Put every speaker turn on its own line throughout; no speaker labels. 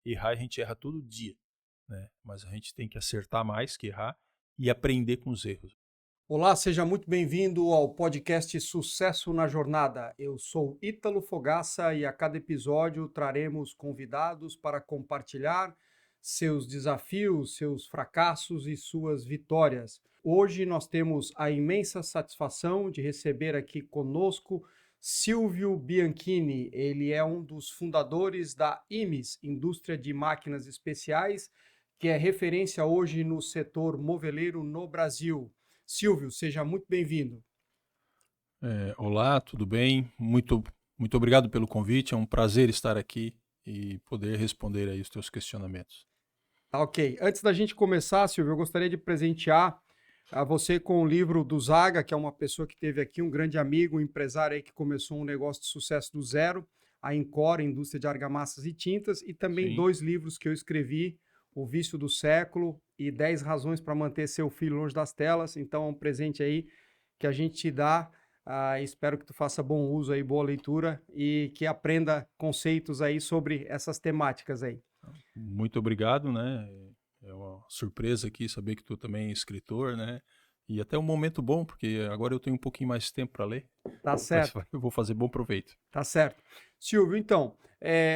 Errar a gente erra todo dia, né? Mas a gente tem que acertar mais que errar e aprender com os erros.
Olá, seja muito bem-vindo ao podcast Sucesso na Jornada. Eu sou Ítalo Fogaça e a cada episódio traremos convidados para compartilhar seus desafios, seus fracassos e suas vitórias. Hoje nós temos a imensa satisfação de receber aqui conosco Silvio Bianchini. Ele é um dos fundadores da IMES, Indústria de Máquinas Especiais, que é referência hoje no setor moveleiro no Brasil. Silvio, seja muito bem-vindo.
Olá, tudo bem? Muito obrigado pelo convite. É um prazer estar aqui e poder responder aí os teus questionamentos.
Tá, ok. Antes da gente começar, Silvio, eu gostaria de presentear a você com o livro do Zaga, que é uma pessoa que teve aqui, um grande amigo, um empresário aí que começou um negócio de sucesso do zero, a Encore, Indústria de Argamassas e Tintas, e também
Sim.
2 livros que eu escrevi, O Vício do Século e 10 Razões para Manter Seu Filho Longe das Telas. Então é um presente aí que a gente te dá. Espero que tu faça bom uso aí, boa leitura e que aprenda conceitos aí sobre essas temáticas aí.
Muito obrigado, né? É uma surpresa aqui saber que tu também é escritor, né? E até um momento bom, porque agora eu tenho um pouquinho mais de tempo para ler.
Tá certo?
Eu vou fazer bom proveito.
Tá certo. Silvio, então,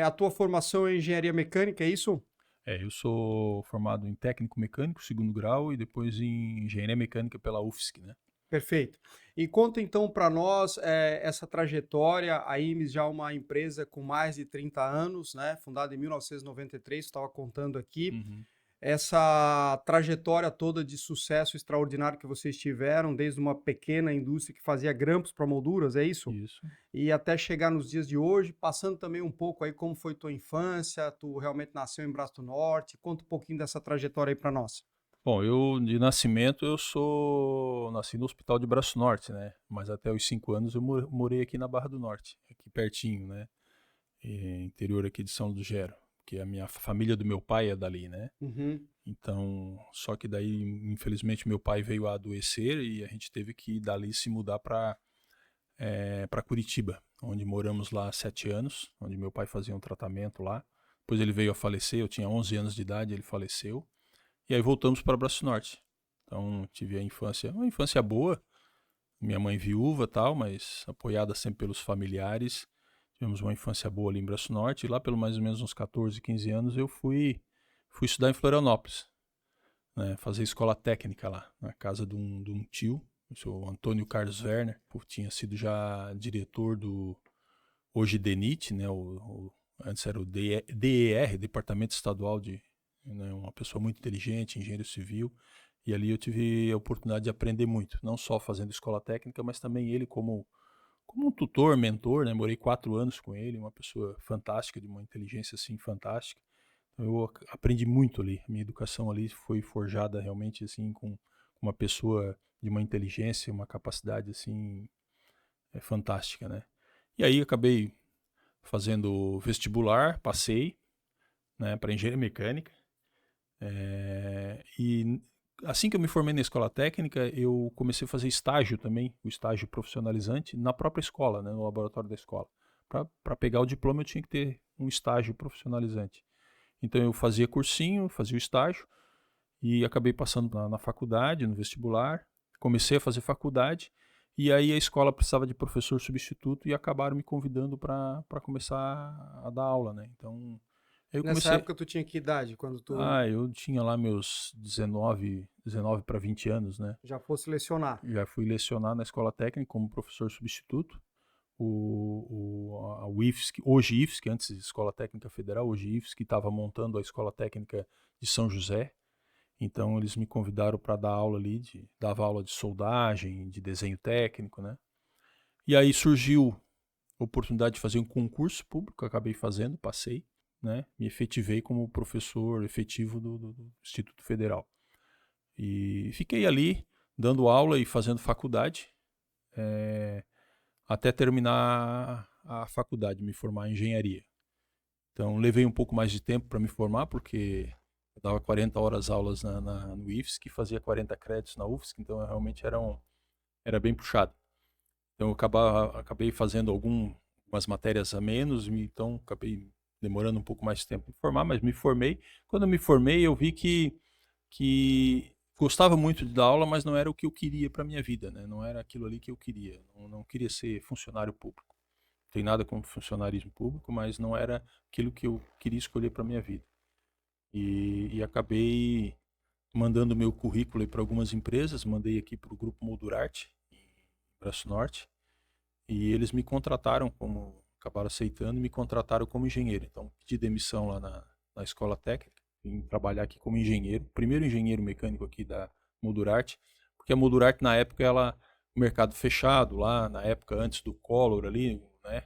a tua formação é engenharia mecânica, é isso?
Eu sou formado em técnico mecânico, segundo grau, e depois em engenharia mecânica pela UFSC, né?
Perfeito. E conta então para nós essa trajetória. A IMES já é uma empresa com mais de 30 anos, né? Fundada em 1993, estava contando aqui.
Uhum.
Essa trajetória toda de sucesso extraordinário que vocês tiveram, desde uma pequena indústria que fazia grampos para molduras, é isso?
Isso.
E até chegar nos dias de hoje, passando também um pouco aí como foi tua infância, tu realmente nasceu em Braço do Norte, conta um pouquinho dessa trajetória aí para nós.
Bom, eu de nascimento nasci no Hospital de Braço Norte, né? Mas até os 5 anos eu morei aqui na Barra do Norte, aqui pertinho, né? Interior aqui de São Luís do Gero, que a minha família do meu pai é dali, né?
Uhum.
Então, só que daí, infelizmente, meu pai veio a adoecer e a gente teve que dali se mudar para Curitiba, onde moramos lá há 7 anos, onde meu pai fazia um tratamento lá. Depois ele veio a falecer, eu tinha 11 anos de idade, ele faleceu. E aí voltamos para Braço Norte. Então, tive uma infância boa, minha mãe viúva tal, mas apoiada sempre pelos familiares. Tivemos uma infância boa ali em Braço Norte, e lá pelo mais ou menos uns 14, 15 anos eu fui estudar em Florianópolis, né, fazer escola técnica lá, na casa de um tio, o senhor Antônio Carlos Werner, que tinha sido já diretor do, hoje DENIT, né, antes era o DER, Departamento Estadual de, né, uma pessoa muito inteligente, engenheiro civil, e ali eu tive a oportunidade de aprender muito, não só fazendo escola técnica, mas também ele como um tutor, mentor, né? Morei 4 anos com ele, uma pessoa fantástica, de uma inteligência assim fantástica. Então, eu aprendi muito ali. A minha educação ali foi forjada realmente assim com uma pessoa de uma inteligência, uma capacidade assim fantástica, né? E aí acabei fazendo vestibular, passei, né, para engenharia mecânica. E assim que eu me formei na escola técnica, eu comecei a fazer estágio também, o estágio profissionalizante, na própria escola, né, no laboratório da escola. Para pegar o diploma, eu tinha que ter um estágio profissionalizante. Então, eu fazia cursinho, fazia o estágio, e acabei passando na faculdade, no vestibular. Comecei a fazer faculdade, e aí a escola precisava de professor substituto, e acabaram me convidando para começar a dar aula, né? Então, eu
Nessa
comecei.
época tu tinha que idade, quando tu
Eu tinha lá meus 19 para 20 anos, né?
já fosse lecionar?
Já fui lecionar na escola técnica como professor substituto. A UIFSC, hoje IFSC, antes Escola Técnica Federal, hoje IFSC, estava montando a Escola Técnica de São José. Então eles me convidaram para dar aula ali, dava aula de soldagem, de desenho técnico, né? E aí surgiu a oportunidade de fazer um concurso público, acabei fazendo, passei, né? Me efetivei como professor efetivo do Instituto Federal. E fiquei ali dando aula e fazendo faculdade, até terminar a faculdade, me formar em engenharia. Então levei um pouco mais de tempo para me formar, porque eu dava 40 horas aulas no IFSC, fazia 40 créditos na UFSC, então realmente era bem puxado. Então eu acabei fazendo algumas matérias a menos, então acabei demorando um pouco mais de tempo para me formar, mas me formei. Quando eu me formei, eu vi que gostava muito de dar aula, mas não era o que eu queria para minha vida, né? Não era aquilo ali que eu queria. Não queria ser funcionário público. Não tem nada contra funcionarismo público, mas não era aquilo que eu queria escolher para minha vida. E acabei mandando meu currículo para algumas empresas, mandei aqui para o Grupo Moldurarte, em Braço Norte, e eles me contrataram acabaram aceitando e me contrataram como engenheiro. Então, pedi demissão lá na escola técnica, vim trabalhar aqui como engenheiro, primeiro engenheiro mecânico aqui da Moldurarte, porque a Moldurarte na época, o mercado fechado lá, na época antes do Collor ali, né,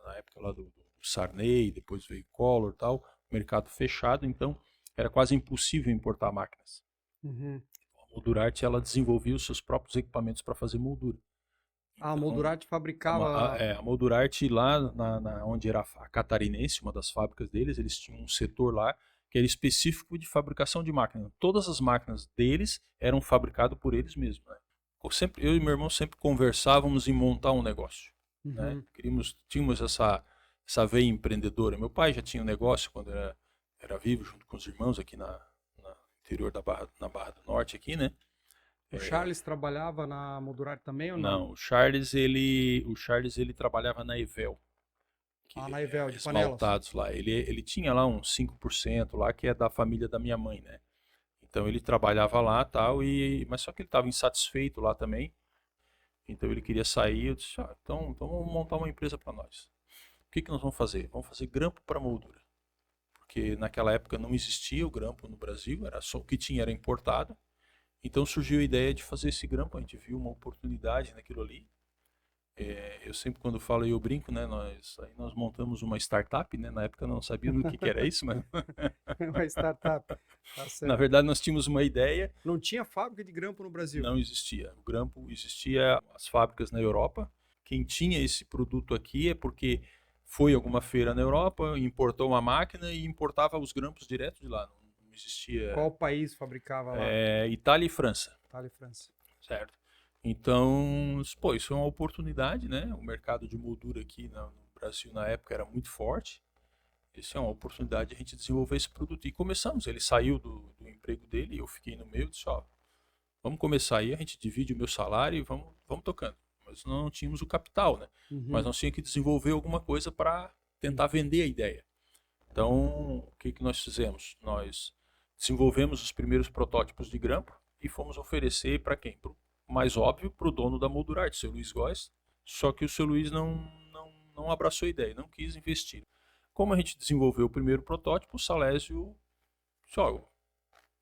na época lá do Sarney, depois veio Collor e tal, mercado fechado, então era quase impossível importar máquinas.
Uhum.
A Moldurarte, ela desenvolvia os seus próprios equipamentos para fazer moldura.
A
Então,
Moldurarte fabricava...
a Moldurarte lá, onde era a Catarinense, uma das fábricas deles, eles tinham um setor lá que era específico de fabricação de máquinas. Todas as máquinas deles eram fabricadas por eles mesmos, né? Eu e meu irmão sempre conversávamos em montar um negócio, né? Tínhamos essa veia empreendedora. Meu pai já tinha um negócio quando era vivo, junto com os irmãos aqui no interior na Barra do Norte, aqui, né?
O Charles trabalhava na Moldurarte também ou não?
Não, o Charles ele trabalhava na Evel, que
Na Evel, de panelas.
esmaltados lá. Ele tinha lá uns 5% lá, que é da família da minha mãe, né? Então ele trabalhava lá, tal, mas só que ele estava insatisfeito lá também. Então ele queria sair. Eu disse: então vamos montar uma empresa para nós. O que nós vamos fazer? Vamos fazer grampo para moldura. Porque naquela época não existia o grampo no Brasil, era só o que tinha era importado. Então surgiu a ideia de fazer esse grampo. A gente viu uma oportunidade naquilo ali. Eu sempre, quando falo, eu brinco, né? Nós montamos uma startup, né? Na época eu não sabia do que era isso, mas
Uma startup. Tá
na
certo.
verdade nós tínhamos uma ideia.
Não tinha fábrica de grampo no Brasil?
Não existia. O grampo existia as fábricas na Europa. Quem tinha esse produto aqui é porque foi alguma feira na Europa, importou uma máquina e importava os grampos direto de lá. Não existia.
Qual país fabricava lá?
Itália e França.
Itália e França.
Certo. Então, pô, isso é uma oportunidade, né? O mercado de moldura aqui no Brasil na época era muito forte. Isso é uma oportunidade de a gente desenvolver esse produto. E começamos. Ele saiu do emprego dele, eu fiquei no meio, disse: vamos começar aí, a gente divide o meu salário e vamos tocando. Mas não tínhamos o capital, né? Mas nós tínhamos que desenvolver alguma coisa para tentar vender a ideia. Então, o que nós fizemos? Nós desenvolvemos os primeiros protótipos de grampo e fomos oferecer para quem? Mais óbvio, para o dono da Moldurarte, o seu Luiz Góes. Só que o seu Luiz não abraçou a ideia, não quis investir. Como a gente desenvolveu o primeiro protótipo, o Salésio disse: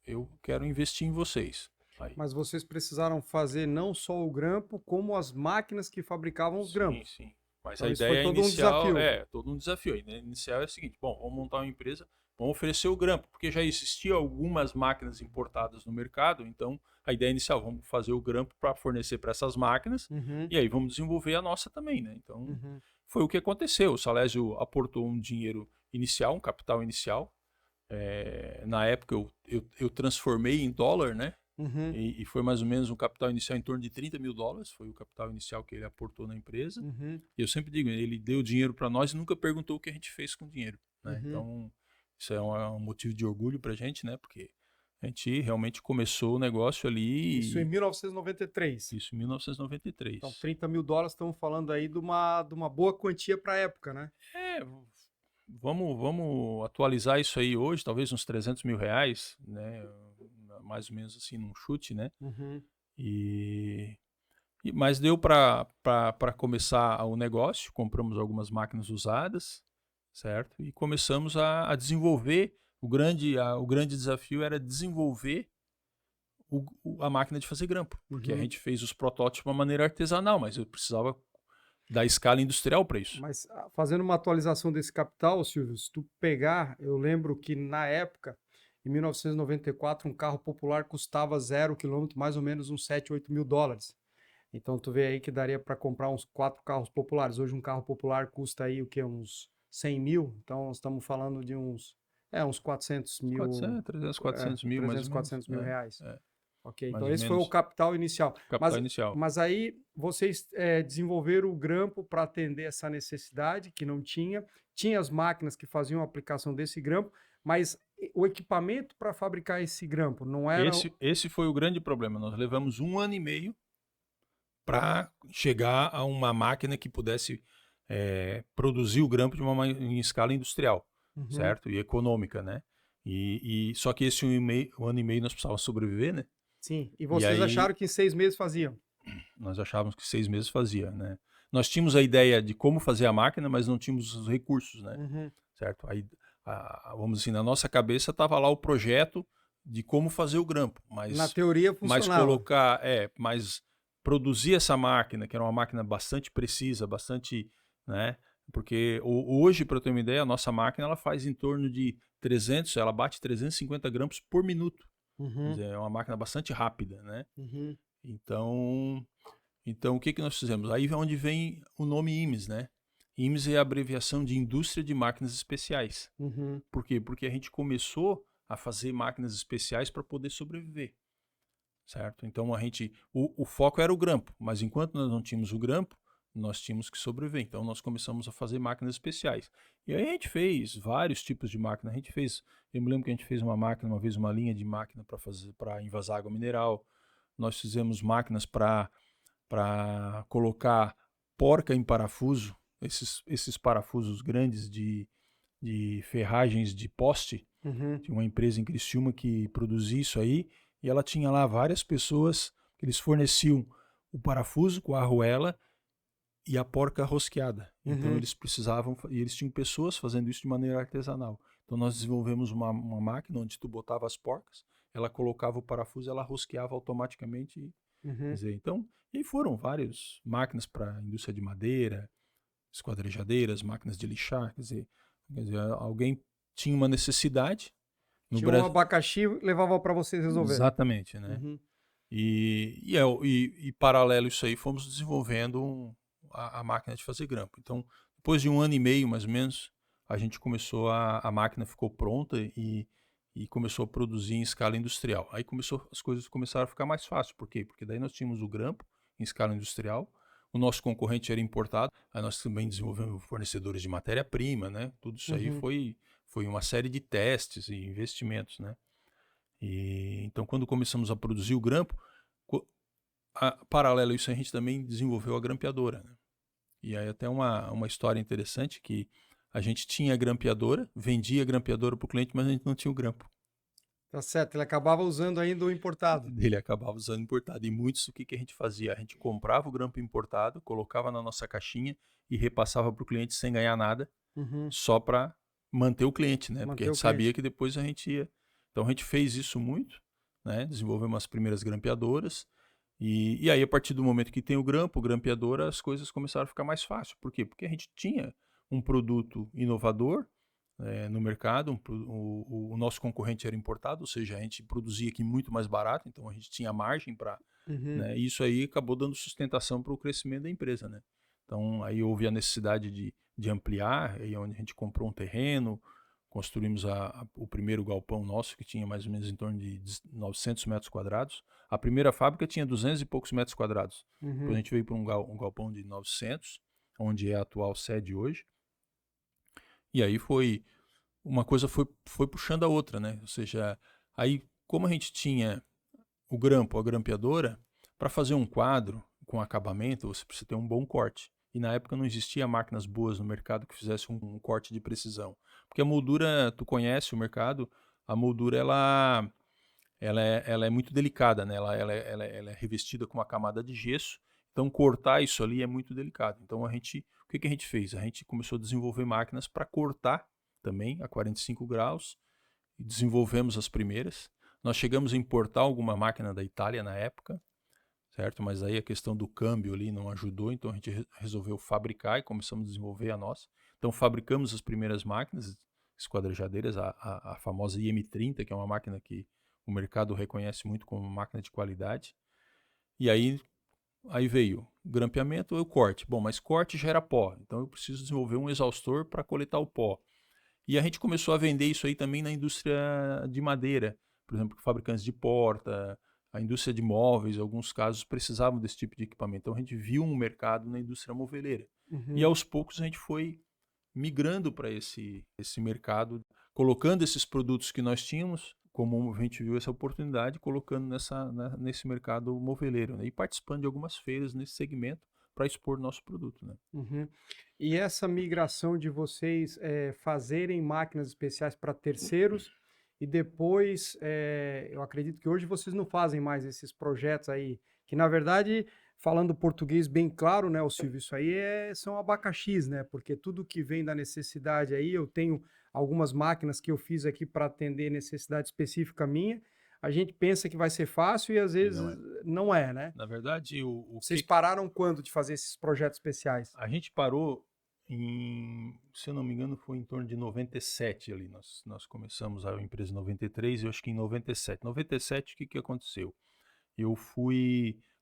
eu quero investir em vocês. Aí,
Mas vocês precisaram fazer não só o grampo, como as máquinas que fabricavam os grampos.
sim. Mas
Então,
a
isso
ideia
foi todo um
inicial
desafio.
todo um desafio. A ideia inicial é a seguinte: bom, vamos montar uma empresa, vamos oferecer o grampo, porque já existiam algumas máquinas importadas no mercado, então a ideia inicial, vamos fazer o grampo para fornecer para essas máquinas, e aí vamos desenvolver a nossa também, né? Então, foi o que aconteceu. O Salésio aportou um dinheiro inicial, um capital inicial. Na época eu transformei em dólar, né? E foi mais ou menos um capital inicial em torno de $30.000, foi o capital inicial que ele aportou na empresa. E eu sempre digo, ele deu dinheiro para nós e nunca perguntou o que a gente fez com o dinheiro, né? Então, isso é um motivo de orgulho para a gente, né? Porque a gente realmente começou o negócio ali.
Isso em 1993.
Isso em 1993.
Então, $30.000, estamos falando aí de uma boa quantia para a época, né?
Vamos atualizar isso aí hoje, talvez uns R$300.000, né? Mais ou menos assim, num chute, né? Mas deu para começar o negócio, compramos algumas máquinas usadas, certo? E começamos a desenvolver. O grande desafio era desenvolver a máquina de fazer grampo, porque a gente fez os protótipos de uma maneira artesanal, mas eu precisava da escala industrial para isso.
Mas fazendo uma atualização desse capital, Silvio, se tu pegar, eu lembro que na época, em 1994, um carro popular custava 0 quilômetro, mais ou menos uns $7, $8 mil. Então tu vê aí que daria para comprar uns 4 carros populares. Hoje um carro popular custa aí o que? Uns 100 mil. Então nós estamos falando de uns 400 mil.
400, 300, 400 mil, mais ou menos.
400 mil reais. Ok,
mais
então
ou
esse foi o
menos,
capital inicial.
capital inicial.
Mas aí vocês desenvolveram o grampo para atender essa necessidade que não tinha. Tinha as máquinas que faziam a aplicação desse grampo, mas o equipamento para fabricar esse grampo não era.
Esse foi o grande problema. Nós levamos 1 ano e meio para chegar a uma máquina que pudesse produzir o grampo em escala industrial,
Uhum,
certo? E econômica, né? Só que esse 1 ano e meio nós precisávamos sobreviver, né?
sim. E
E
vocês
aí
acharam que em 6 meses faziam?
nós achávamos que 6 meses fazia, né? Nós tínhamos a ideia de como fazer a máquina, mas não tínhamos os recursos, né?
Uhum.
Certo? Aí, vamos dizer, na nossa cabeça estava lá o projeto de como fazer o grampo,
Na
mas,
teoria
mas
funcionava.
mas produzir essa máquina, que era uma máquina bastante precisa, bastante, né? Porque hoje, para ter uma ideia, a nossa máquina ela faz em torno de 300, ela bate 350 grampos por minuto. Quer
Uhum,
dizer, é uma máquina bastante rápida, né?
uhum,
Então, o que nós fizemos? Aí é onde vem o nome IMES, né? IMES é a abreviação de Indústria de Máquinas Especiais.
uhum,
Por quê? Porque a gente começou a fazer máquinas especiais para poder sobreviver, certo? Então o foco era o grampo, mas enquanto nós não tínhamos o grampo, nós tínhamos que sobreviver. Então nós começamos a fazer máquinas especiais. E aí a gente fez vários tipos de máquina. Eu me lembro que a gente fez uma máquina, uma vez uma linha de máquina para envasar água mineral. Nós fizemos máquinas para colocar porca em parafuso, esses parafusos grandes de ferragens de poste.
uhum,
Tinha uma empresa em Criciúma que produzia isso aí, e ela tinha lá várias pessoas que eles forneciam o parafuso com a arruela e a porca rosqueada. Então
uhum.
eles precisavam, e eles tinham pessoas fazendo isso de maneira artesanal. Então nós desenvolvemos uma máquina onde tu botava as porcas, ela colocava o parafuso, ela rosqueava automaticamente. Quer
Uhum.
dizer, então, e foram várias máquinas para a indústria de madeira, esquadrejadeiras, máquinas de lixar, quer dizer, alguém tinha uma necessidade no
Tinha um
Brasil.
abacaxi, levava para vocês resolver.
Exatamente, né?
Uhum.
E paralelo a isso aí, fomos desenvolvendo a máquina de fazer grampo. Então, depois de 1 ano e meio, mais ou menos, a gente começou a máquina ficou pronta e começou a produzir em escala industrial. Aí as coisas começaram a ficar mais fáceis. Por quê? Porque daí nós tínhamos o grampo em escala industrial, o nosso concorrente era importado, aí nós também desenvolvemos fornecedores de matéria-prima, né? Tudo isso aí
Uhum.
foi uma série de testes e investimentos, né? Então, quando começamos a produzir o grampo, paralelo a isso, a gente também desenvolveu a grampeadora, né? E aí até uma história interessante que a gente tinha a grampeadora, vendia a grampeadora para o cliente, mas a gente não tinha o grampo.
Tá certo, ele acabava usando ainda o importado.
Ele acabava usando importado. E muitos, o que a gente fazia? A gente comprava o grampo importado, colocava na nossa caixinha e repassava para o cliente sem ganhar nada,
Uhum.
só para manter o cliente, né? Porque a
Manter o
gente sabia
cliente.
que depois a gente ia. Então a gente fez isso muito, né? Desenvolvemos as primeiras grampeadoras. E aí, a partir do momento que tem o grampeadora, as coisas começaram a ficar mais fácil. Por quê? Porque a gente tinha um produto inovador no mercado, o nosso concorrente era importado, ou seja, a gente produzia aqui muito mais barato, então a gente tinha margem para.
Uhum.
Né, e isso aí acabou dando sustentação para o crescimento da empresa. Né? Então, aí houve a necessidade de ampliar, aí onde a gente comprou um terreno, construímos o primeiro galpão nosso, que tinha mais ou menos em torno de 900 metros quadrados. A primeira fábrica tinha 200 e poucos metros quadrados. Depois a
Uhum.
gente veio para um galpão de 900, onde é a atual sede hoje. E aí uma coisa foi puxando a outra, né? Ou seja, aí como a gente tinha o grampo, a grampeadora, para fazer um quadro com acabamento, você precisa ter um bom corte. E na época não existia máquinas boas no mercado que fizessem um corte de precisão. Porque a moldura, tu conhece o mercado, a moldura ela é muito delicada, né? Ela é revestida com uma camada de gesso, então cortar isso ali é muito delicado. Então o que a gente fez? A gente começou a desenvolver máquinas para cortar também a 45 graus, e desenvolvemos as primeiras. Nós chegamos a importar alguma máquina da Itália na época, certo? Mas aí a questão do câmbio ali não ajudou, então a gente resolveu fabricar e começamos a desenvolver a nossa. Então fabricamos as primeiras máquinas esquadrejadeiras, a famosa IM30, que é uma máquina que o mercado reconhece muito como máquina de qualidade. E aí veio o grampeamento e o corte. Bom, mas corte gera pó, então eu preciso desenvolver um exaustor para coletar o pó. E a gente começou a vender isso aí também na indústria de madeira, por exemplo, fabricantes de porta, a indústria de móveis, em alguns casos, precisavam desse tipo de equipamento. Então a gente viu um mercado na indústria moveleira. E aos poucos a gente foi migrando para esse mercado, colocando esses produtos que nós tínhamos, como a gente viu essa oportunidade, colocando nesse mercado moveleiro, né? E participando de algumas feiras nesse segmento para expor nosso produto, né?
Uhum. E essa migração de vocês fazerem máquinas especiais para terceiros e depois, eu acredito que hoje vocês não fazem mais esses projetos aí, que na verdade, falando português bem claro, né, o Silvio, isso aí são abacaxis, né? Porque tudo que vem da necessidade aí, eu tenho algumas máquinas que eu fiz aqui para atender necessidade específica minha. A gente pensa que vai ser fácil e às
E
vezes
não é.
não é, né?
Na verdade,
Vocês pararam quando de fazer esses projetos especiais?
a gente parou se eu não me engano, foi em torno de 97 ali. Nós começamos a empresa em 93 e eu acho que em 97. 97, o que aconteceu?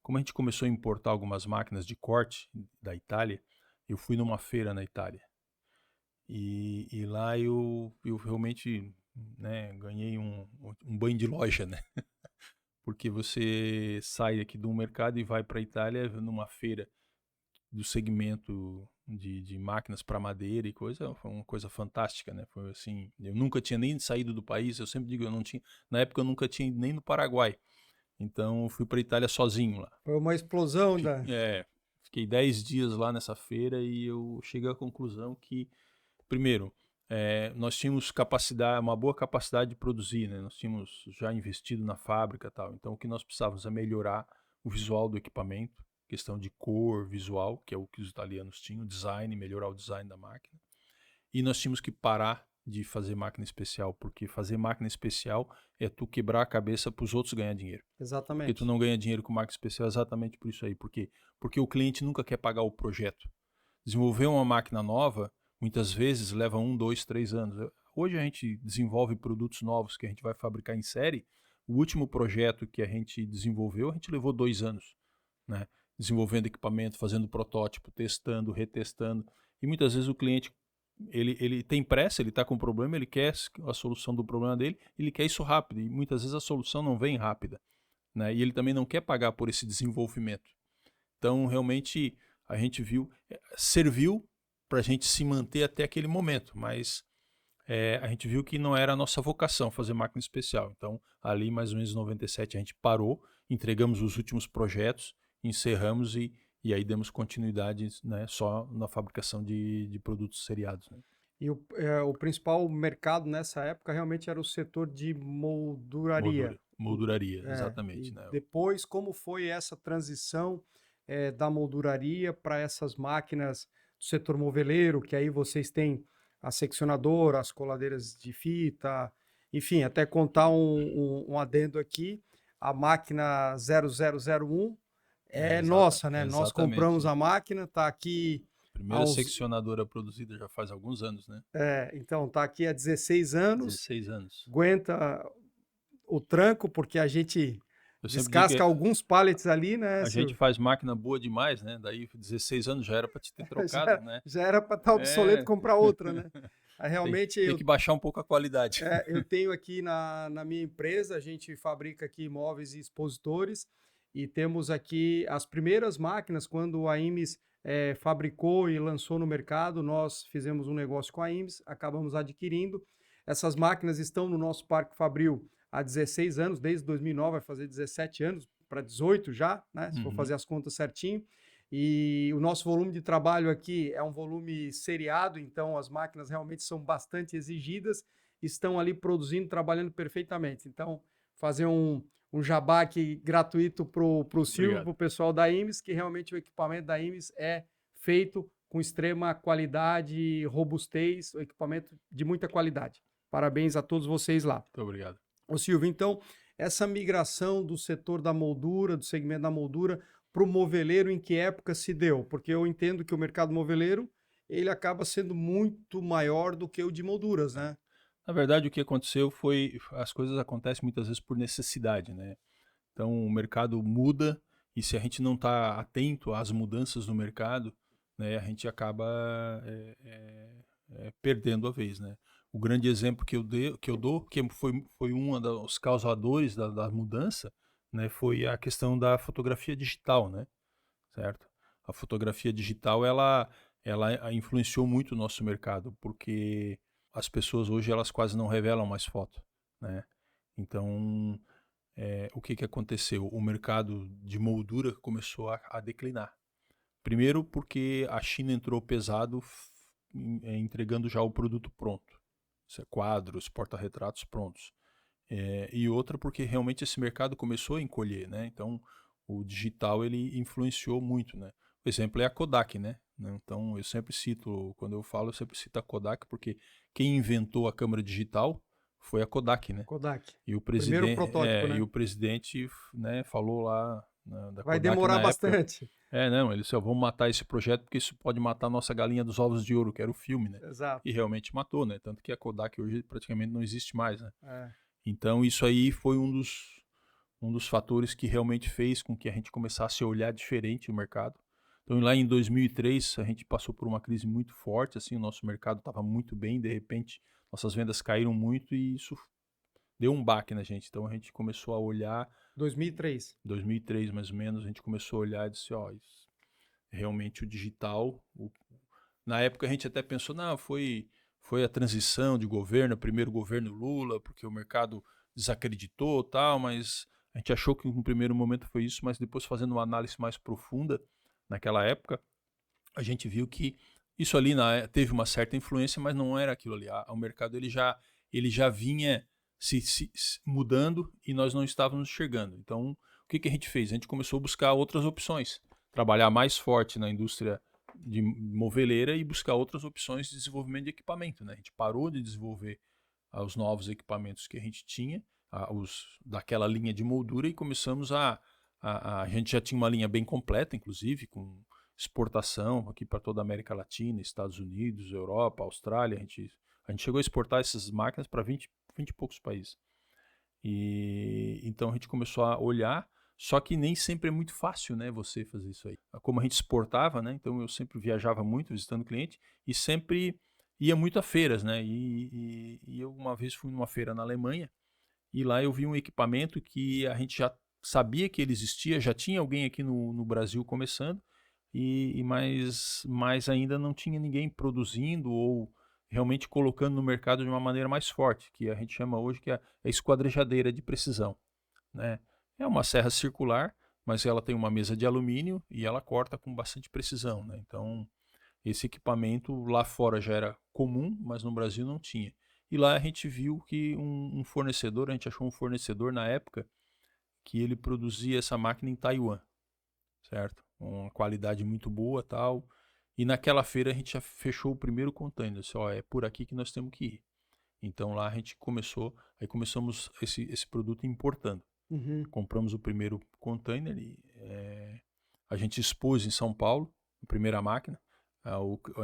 Como a gente começou a importar algumas máquinas de corte da Itália, eu fui numa feira na Itália. E lá eu realmente, né, ganhei um banho de loja, né? Porque você sai aqui do mercado e vai para a Itália numa feira do segmento de máquinas para madeira e coisa, foi uma coisa fantástica, né? Foi assim, eu nunca tinha nem saído do país, eu sempre digo, na época eu nunca tinha ido nem no Paraguai. Então eu fui para a Itália sozinho lá.
Foi uma explosão da.
Fiquei 10 dias lá nessa feira e eu cheguei à conclusão que, primeiro, nós tínhamos uma boa capacidade de produzir, né? Nós tínhamos já investido na fábrica e tal. Então o que nós precisávamos é melhorar o visual do equipamento, questão de cor, visual, que é o que os italianos tinham, design, melhorar o design da máquina. E nós tínhamos que parar de fazer máquina especial, porque fazer máquina especial é tu quebrar a cabeça para os outros ganhar dinheiro.
Exatamente.
Porque tu não ganha dinheiro com máquina especial exatamente por isso aí. Porque o cliente nunca quer pagar o projeto. Desenvolver uma máquina nova, muitas vezes, leva 1, 2, 3 anos. Hoje a gente desenvolve produtos novos que a gente vai fabricar em série. O último projeto que a gente desenvolveu, a gente levou 2 anos, né? Desenvolvendo equipamento, fazendo protótipo, testando, retestando. E muitas vezes o cliente ele tem pressa, ele está com um problema, ele quer a solução do problema dele, ele quer isso rápido. E muitas vezes a solução não vem rápida, né? E ele também não quer pagar por esse desenvolvimento. Então, realmente, a gente serviu para a gente se manter até aquele momento, mas a gente viu que não era a nossa vocação fazer máquina especial. Então, ali mais ou menos em 97 a gente parou, entregamos os últimos projetos, encerramos e aí demos continuidade, né, só na fabricação de produtos seriados, né?
E o principal mercado nessa época realmente era o setor de molduraria.
Molduraria,
E
exatamente, né?
depois, como foi essa transição da molduraria para essas máquinas do setor moveleiro, que aí vocês têm a seccionadora, as coladeiras de fita, enfim, até contar um adendo aqui, a máquina 0001 nossa, né? Nós compramos a máquina, está aqui.
Primeira seccionadora produzida já faz alguns anos, né?
Então, está aqui há 16 anos.
16 anos.
Aguenta o tranco, porque a gente descasca alguns pallets ali, né?
A gente faz máquina boa demais, né? Daí 16 anos já era para te ter trocado, né?
Já era para estar obsoleto e comprar outra, né? Realmente
tem que baixar um pouco a qualidade.
Eu tenho aqui na minha empresa, a gente fabrica aqui móveis e expositores e temos aqui as primeiras máquinas, quando a IMES fabricou e lançou no mercado, nós fizemos um negócio com a IMES, acabamos adquirindo. Essas máquinas estão no nosso Parque Fabril há 16 anos, desde 2009, vai fazer 17 anos, para 18 já, né? Se for fazer as contas certinho. E o nosso volume de trabalho aqui é um volume seriado, então as máquinas realmente são bastante exigidas, estão ali produzindo, trabalhando perfeitamente. Então, fazer um jabá aqui gratuito para o Silvio, para o pessoal da IMES, que realmente o equipamento da IMES é feito com extrema qualidade, robustez, o equipamento de muita qualidade. Parabéns a todos vocês lá.
Muito obrigado.
Ô Silvio, então, essa migração do setor da moldura, do segmento da moldura, para o moveleiro, em que época se deu? Porque eu entendo que o mercado moveleiro, ele acaba sendo muito maior do que o de molduras, né?
Na verdade, o que aconteceu foi, as coisas acontecem muitas vezes por necessidade, né? Então, o mercado muda e se a gente não está atento às mudanças no mercado, né, a gente acaba perdendo a vez, né? O grande exemplo que eu dou, que foi um dos causadores da mudança, né, foi a questão da fotografia digital, né, certo? A fotografia digital, ela influenciou muito o nosso mercado, porque as pessoas hoje elas quase não revelam mais foto, né? Então, o que aconteceu? O mercado de moldura começou a declinar. Primeiro porque a China entrou pesado entregando já o produto pronto. Isso é quadros, porta-retratos prontos. E outra porque realmente esse mercado começou a encolher, né? Então o digital ele influenciou muito, né? O exemplo é a Kodak, né? Então eu sempre cito, quando eu falo, eu sempre cito a Kodak porque quem inventou a câmera digital foi a Kodak, né?
Kodak.
E o
Primeiro
presidente,
protótipo, né?
Né, falou lá da
Vai
Kodak
demorar
na época.
bastante.
Não, ele disse, ó, vamos matar esse projeto porque isso pode matar a nossa galinha dos ovos de ouro, que era o filme, né? E
Exato.
realmente matou, né? Tanto que a Kodak hoje praticamente não existe mais, né?
É.
Então isso aí foi um dos fatores que realmente fez com que a gente começasse a olhar diferente o mercado. Então lá em 2003 a gente passou por uma crise muito forte, assim, o nosso mercado estava muito bem, de repente nossas vendas caíram muito e isso deu um baque na gente. Então a gente começou a olhar,
2003.
2003 mais ou menos, a gente começou a olhar e disse, ó, realmente o digital, na época a gente até pensou, não, foi a transição de governo, o primeiro governo Lula, porque o mercado desacreditou tal, mas a gente achou que no primeiro momento foi isso, mas depois fazendo uma análise mais profunda naquela época, a gente viu que isso ali teve uma certa influência, mas não era aquilo ali. O mercado ele já vinha se mudando e nós não estávamos chegando. Então, o que a gente fez? A gente começou a buscar outras opções, trabalhar mais forte na indústria de moveleira e buscar outras opções de desenvolvimento de equipamento, né? A gente parou de desenvolver os novos equipamentos que a gente tinha, daquela linha de moldura, e começamos a gente já tinha uma linha bem completa, inclusive, com exportação aqui para toda a América Latina, Estados Unidos, Europa, Austrália. A gente chegou a exportar essas máquinas para 20 e poucos países. E então a gente começou a olhar, só que nem sempre é muito fácil, né, você fazer isso aí. Como a gente exportava, né, então eu sempre viajava muito visitando cliente e sempre ia muito a feiras, né, e eu uma vez fui numa feira na Alemanha e lá eu vi um equipamento que a gente já sabia que ele existia, já tinha alguém aqui no Brasil começando, mas ainda não tinha ninguém produzindo ou realmente colocando no mercado de uma maneira mais forte, que a gente chama hoje que é a esquadrejadeira de precisão, né? É uma serra circular, mas ela tem uma mesa de alumínio e ela corta com bastante precisão, né? Então, esse equipamento lá fora já era comum, mas no Brasil não tinha. E lá a gente viu que um fornecedor, a gente achou um fornecedor na época que ele produzia essa máquina em Taiwan, certo? Uma qualidade muito boa, tal. E naquela feira a gente já fechou o primeiro container, disse, ó, é por aqui que nós temos que ir. Então lá a gente começamos esse produto importando.
Uhum.
Compramos o primeiro container e a gente expôs em São Paulo a primeira máquina.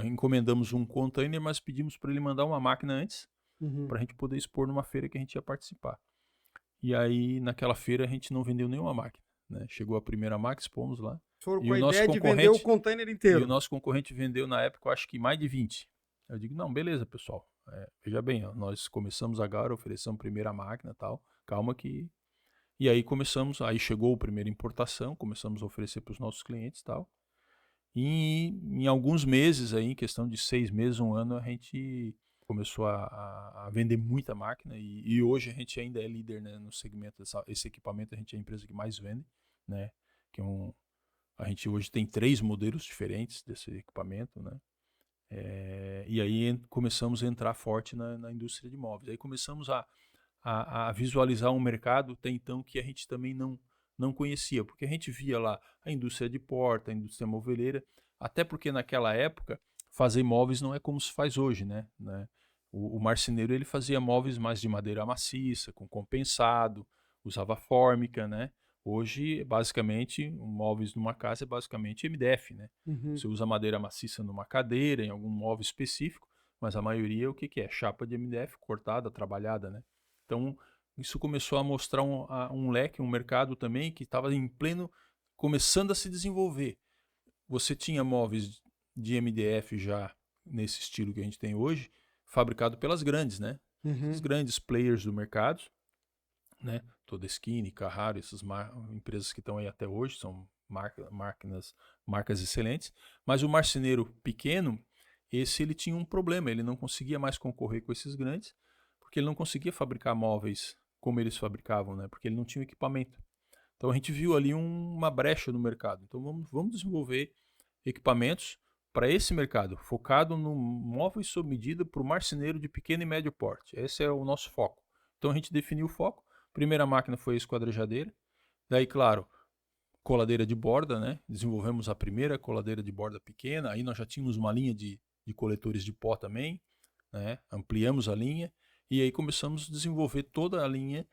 Encomendamos um container, mas pedimos para ele mandar uma máquina antes,
Uhum.
para a gente poder expor numa feira que a gente ia participar. E aí, naquela feira, a gente não vendeu nenhuma máquina, né? Chegou a primeira máquina, expomos lá.
Foram
E
com
o
a
nosso
ideia de vender o
concorrente,
container inteiro.
vendeu na época, eu acho que mais de 20. Eu digo, não, beleza, pessoal. Veja bem, ó, nós começamos agora, oferecemos a primeira máquina e tal. Calma que... E aí aí chegou a primeira importação, começamos a oferecer para os nossos clientes e tal. E em alguns meses, aí, em questão de 6 meses, um ano, a gente começou a vender muita máquina e hoje a gente ainda é líder, né, no segmento esse equipamento. A gente é a empresa que mais vende, né, que a gente hoje tem 3 modelos diferentes desse equipamento, né, e aí começamos a entrar forte na indústria de móveis. Aí começamos a visualizar um mercado até então que a gente também não conhecia, porque a gente via lá a indústria de porta, a indústria moveleira, até porque naquela época fazer móveis não é como se faz hoje, né? O marceneiro ele fazia móveis mais de madeira maciça, com compensado, usava fórmica, né? Hoje, basicamente, móveis numa casa é basicamente MDF, né?
Uhum.
Você usa madeira maciça numa cadeira, em algum móvel específico, mas a maioria o que é? Chapa de MDF cortada, trabalhada, né? Então, isso começou a mostrar um leque, um mercado também que estava em pleno, começando a se desenvolver. Você tinha móveis de MDF já nesse estilo que a gente tem hoje, fabricado pelas grandes, né?
Uhum.
Os grandes players do mercado, né? Todeskine, Carraro, essas empresas que estão aí até hoje, são marcas excelentes. Mas o marceneiro pequeno, ele tinha um problema, ele não conseguia mais concorrer com esses grandes, porque ele não conseguia fabricar móveis como eles fabricavam, né? Porque ele não tinha equipamento. Então a gente viu ali uma brecha no mercado. Então vamos desenvolver equipamentos para esse mercado, focado no móveis sob medida para o marceneiro de pequeno e médio porte. Esse é o nosso foco. Então a gente definiu o foco. Primeira máquina foi a esquadrejadeira. Daí, claro, coladeira de borda, né? Desenvolvemos a primeira coladeira de borda pequena. Aí nós já tínhamos uma linha de coletores de pó também, né? Ampliamos a linha e aí começamos a desenvolver toda a linha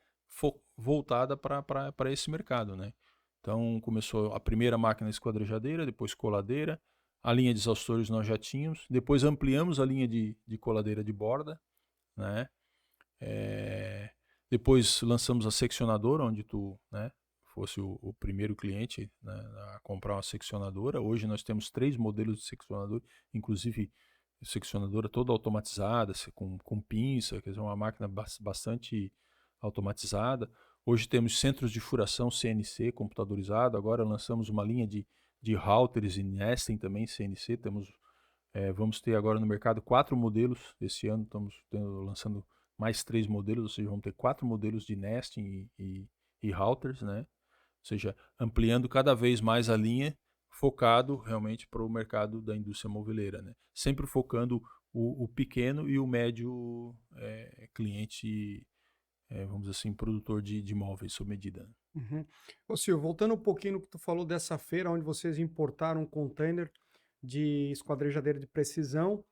voltada para esse mercado, né? Então começou a primeira máquina esquadrejadeira, depois coladeira, a linha de exaustores nós já tínhamos, depois ampliamos a linha de coladeira de borda, né? Depois lançamos a seccionadora, onde tu, né, fosse o primeiro cliente, né, a comprar uma seccionadora. Hoje nós temos 3 modelos de seccionador, inclusive seccionadora toda automatizada, com pinça, quer dizer, uma máquina bastante automatizada. Hoje temos centros de furação CNC computadorizado. Agora lançamos uma linha de routers e nesting também CNC. Vamos ter agora no mercado 4 modelos. Esse ano estamos lançando mais 3 modelos, ou seja, vamos ter 4 modelos de nesting e routers, né? Ou seja, ampliando cada vez mais a linha, focado realmente para o mercado da indústria moveleira, né? Sempre focando o pequeno e o médio cliente, vamos dizer assim, produtor de móveis sob medida.
Uhum. Ô Silvio, voltando um pouquinho no que tu falou dessa feira, onde vocês importaram um container de esquadrejadeira de precisão,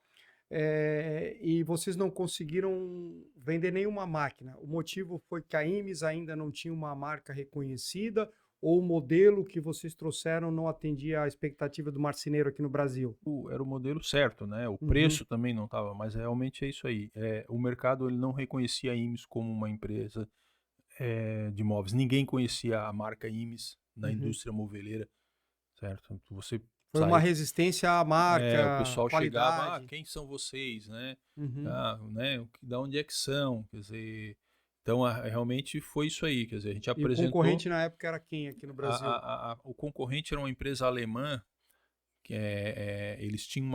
e vocês não conseguiram vender nenhuma máquina. O motivo foi que a Imes ainda não tinha uma marca reconhecida ou o modelo que vocês trouxeram não atendia à expectativa do marceneiro aqui no Brasil?
Era o modelo certo, né? O preço também não estava, mas realmente é isso aí. O mercado ele não reconhecia a Imes como uma empresa de móveis. Ninguém conhecia a marca Imes na indústria moveleira, certo? Você
Foi uma resistência à
o
marca,
pessoal chegava,
qualidade.
quem são vocês, né?
Uhum.
Né? Da onde é que são? Quer dizer, então realmente foi isso aí, quer dizer, a gente
E o
apresentou,
concorrente na época era quem aqui no Brasil?
o concorrente era uma empresa alemã, que eles tinham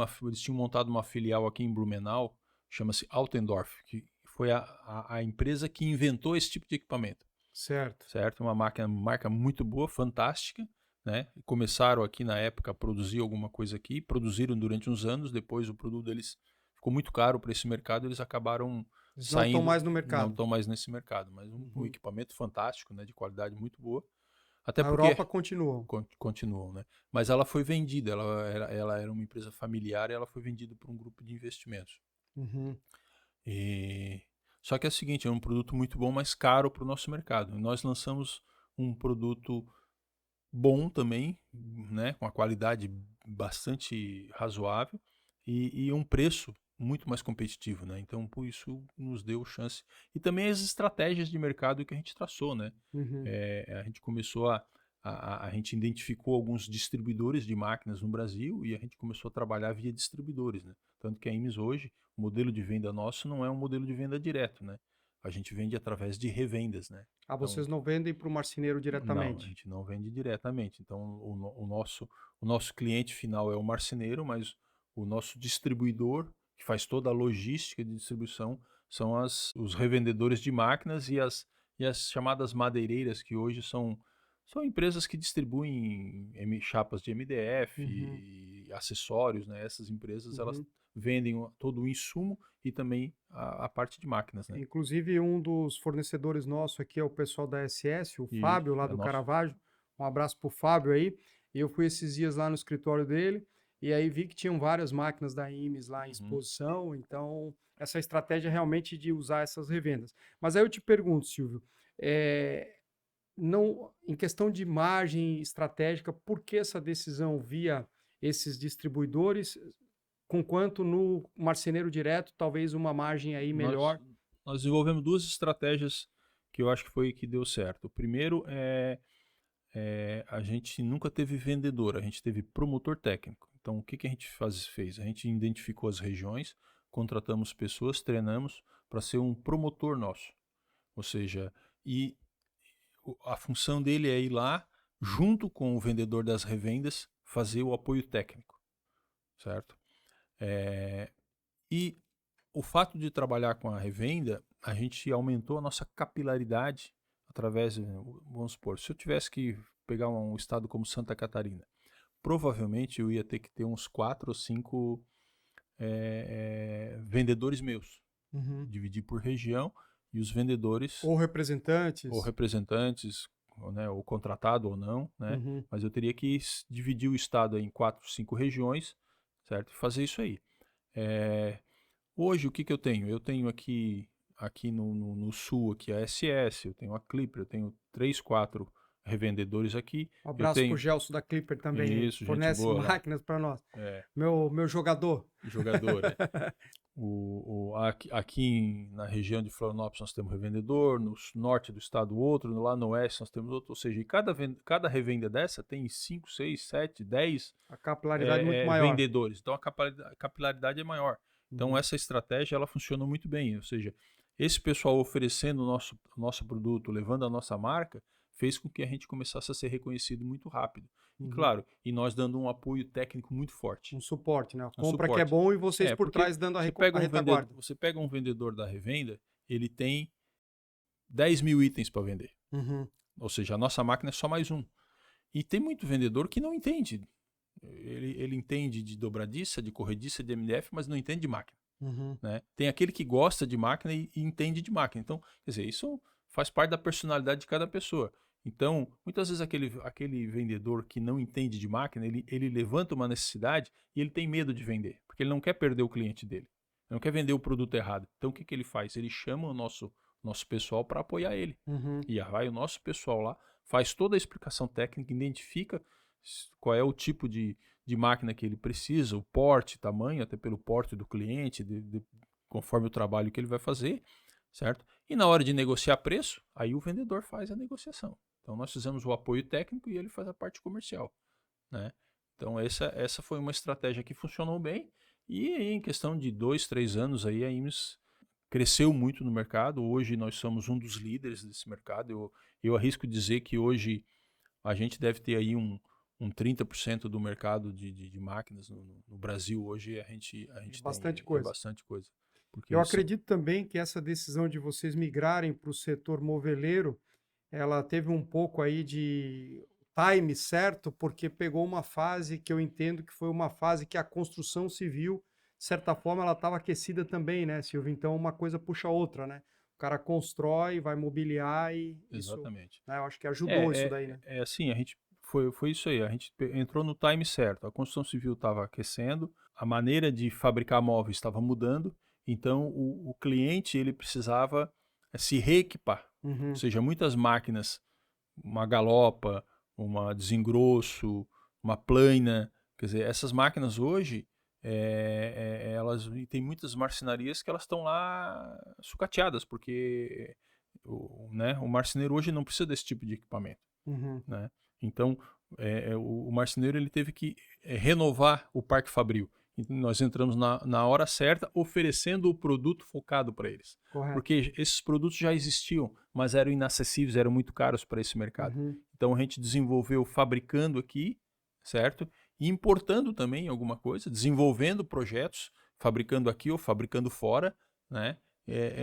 montado uma filial aqui em Blumenau, chama-se Altendorf, que foi a empresa que inventou esse tipo de equipamento.
Certo.
Certo? Uma marca muito boa, fantástica, né? Começaram aqui na época a produzir alguma coisa aqui, produziram durante uns anos, depois o produto deles ficou muito caro para esse mercado, eles acabaram
Eles não estão
saindo,
mais no
não
mercado.
estão mais nesse mercado, mas um equipamento fantástico, né, de qualidade muito boa, até
Na
porque
Europa continuam.
continuam, né? Mas ela foi vendida, ela era uma empresa familiar e ela foi vendida por um grupo de investimentos.
Uhum.
E... Só que é o seguinte, é um produto muito bom, mas caro para o nosso mercado. Nós lançamos um produto bom também, né, com a qualidade bastante razoável e um preço muito mais competitivo, né? Então, por isso nos deu chance. E também as estratégias de mercado que a gente traçou, né?
Uhum.
A gente começou a gente identificou alguns distribuidores de máquinas no Brasil e a gente começou a trabalhar via distribuidores, né? Tanto que a Imes hoje, o modelo de venda nosso não é um modelo de venda direto, né? A gente vende através de revendas, né?
Ah,
Então,
vocês não vendem para o marceneiro
não, a
diretamente?
gente não vende diretamente. Então, o nosso cliente final é o marceneiro, mas o nosso distribuidor, que faz toda a logística de distribuição, são os revendedores de máquinas e as chamadas madeireiras, que hoje são empresas que distribuem chapas de MDF
Uhum.
e acessórios, né? Essas empresas, elas
Uhum.
vendem todo o insumo e também a parte de máquinas, né?
Inclusive, um dos fornecedores nossos aqui é o pessoal da SS, o
E
Fábio, lá
é
do
nosso.
Caravaggio. Um abraço pro Fábio aí. Eu fui esses dias lá no escritório dele e aí vi que tinham várias máquinas da Imes lá em
Uhum.
exposição. Então, essa estratégia realmente de usar essas revendas. Mas aí eu te pergunto, Silvio, não, em questão de margem estratégica, por que essa decisão via esses distribuidores, conquanto no marceneiro direto, talvez uma margem aí
Nós,
melhor?
nós desenvolvemos 2 estratégias que eu acho que foi que deu certo. O primeiro a gente nunca teve vendedor, a gente teve promotor técnico. Então, o que a gente fez? A gente identificou as regiões, contratamos pessoas, treinamos para ser um promotor nosso. Ou seja, e a função dele é ir lá, junto com o vendedor das revendas, fazer o apoio técnico, certo? E o fato de trabalhar com a revenda, a gente aumentou a nossa capilaridade através, vamos supor, se eu tivesse que pegar um estado como Santa Catarina, provavelmente eu ia ter que ter uns 4 ou 5 vendedores meus, dividir por região, e os vendedores
Ou representantes.
né, ou contratado ou não, né? Mas eu teria que dividir o estado em 4, 5 regiões, certo? E fazer isso aí. Hoje, o que eu tenho? Eu tenho aqui no sul aqui a SS, eu tenho a Clipper, eu tenho 3, 4 revendedores aqui.
Um abraço pro Gelson da Clipper também.
Isso,
fornece
gente boa
máquinas para nós.
É.
Meu jogador.
Jogador, aqui na região de Florianópolis nós temos revendedor, no norte do estado outro, lá no oeste nós temos outro, ou seja, cada revenda dessa tem 5, 6, 7, 10
a capilaridade é muito maior.
Vendedores, então a capilaridade é maior. Então essa estratégia ela funciona muito bem, ou seja, esse pessoal oferecendo o nosso produto, levando a nossa marca, fez com que a gente começasse a ser reconhecido muito rápido. E claro, e nós dando um apoio técnico muito forte.
Um suporte, né? Compra que é bom e vocês por trás dando a retaguarda.
Você pega um vendedor da revenda, ele tem 10 mil itens para vender. Ou seja, a nossa máquina é só mais um. E tem muito vendedor que não entende. Ele entende de dobradiça, de corrediça, de MDF, mas não entende de máquina. Né? Tem aquele que gosta de máquina e entende de máquina. Então, quer dizer, isso faz parte da personalidade de cada pessoa. Então, muitas vezes aquele vendedor que não entende de máquina, ele levanta uma necessidade e ele tem medo de vender, porque ele não quer perder o cliente dele. Ele não quer vender o produto errado. Então, o que ele faz? Ele chama o nosso pessoal para apoiar ele. E aí vai o nosso pessoal lá, faz toda a explicação técnica, identifica qual é o tipo de máquina que ele precisa, o porte, tamanho, até pelo porte do cliente, conforme o trabalho que ele vai fazer, certo? E na hora de negociar preço, aí o vendedor faz a negociação. Então nós fizemos o apoio técnico e ele faz a parte comercial, né? Então essa foi uma estratégia que funcionou bem e aí, em questão de 2, 3 anos aí a IMES cresceu muito no mercado. Hoje nós somos um dos líderes desse mercado. Eu arrisco dizer que hoje a gente deve ter aí um 30% do mercado de máquinas no Brasil. Hoje a gente tem
bastante
coisa.
Eu acredito também que essa decisão de vocês migrarem para o setor moveleiro, ela teve um pouco aí de time certo, porque pegou uma fase que eu entendo que foi uma fase que a construção civil, de certa forma, ela estava aquecida também, né, Silvio? Então uma coisa puxa a outra, né? O cara constrói, vai mobiliar e
exatamente.
Isso, né, eu acho que ajudou isso daí, né?
Assim, a gente foi isso aí, a gente entrou no time certo. A construção civil estava aquecendo, a maneira de fabricar móveis estava mudando, então o cliente ele precisava se reequipar. Ou seja, muitas máquinas, uma galopa, uma desengrosso, uma plana, quer dizer, essas máquinas hoje, elas tem muitas marcenarias que elas estão lá sucateadas, porque o marceneiro hoje não precisa desse tipo de equipamento. Né? Então, o marceneiro ele teve que renovar o parque fabril. Então, nós entramos na hora certa, oferecendo o produto focado para eles.
Correto.
Porque esses produtos já existiam, mas eram inacessíveis, eram muito caros para esse mercado. Então a gente desenvolveu fabricando aqui, certo? E importando também alguma coisa, desenvolvendo projetos, fabricando aqui ou fabricando fora, né?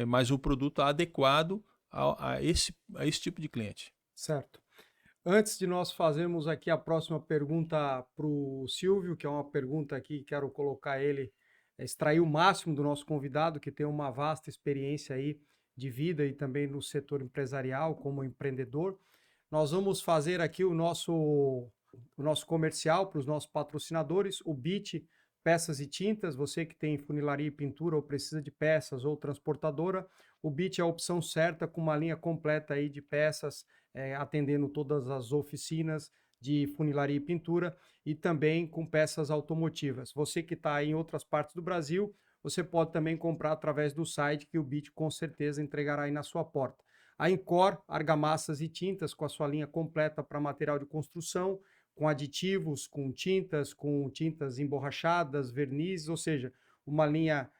Mas o produto adequado a esse tipo de cliente.
Certo. Antes de nós fazermos aqui a próxima pergunta para o Silvio, que é uma pergunta aqui, quero colocar ele, extrair o máximo do nosso convidado, que tem uma vasta experiência aí de vida e também no setor empresarial, como empreendedor. Nós vamos fazer aqui o nosso comercial para os nossos patrocinadores, o BIT Peças e Tintas. Você que tem funilaria e pintura ou precisa de peças ou transportadora, o BIT é a opção certa, com uma linha completa aí de peças, atendendo todas as oficinas de funilaria e pintura e também com peças automotivas. Você que está em outras partes do Brasil, você pode também comprar através do site, que o BIT com certeza entregará aí na sua porta. A Incor, argamassas e tintas, com a sua linha completa para material de construção, com aditivos, com tintas emborrachadas, vernizes, ou seja, uma linha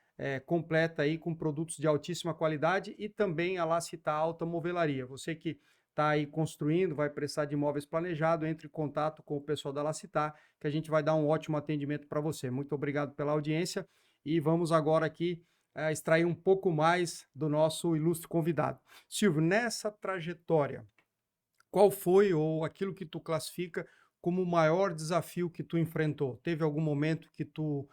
completa aí com produtos de altíssima qualidade e também a Lacita Alta Movelaria. Você que está aí construindo, vai precisar de imóveis planejados, entre em contato com o pessoal da Lacitar, que a gente vai dar um ótimo atendimento para você. Muito obrigado pela audiência e vamos agora aqui extrair um pouco mais do nosso ilustre convidado. Silvio, nessa trajetória, qual foi ou aquilo que tu classifica como o maior desafio que tu enfrentou? Teve algum momento que tu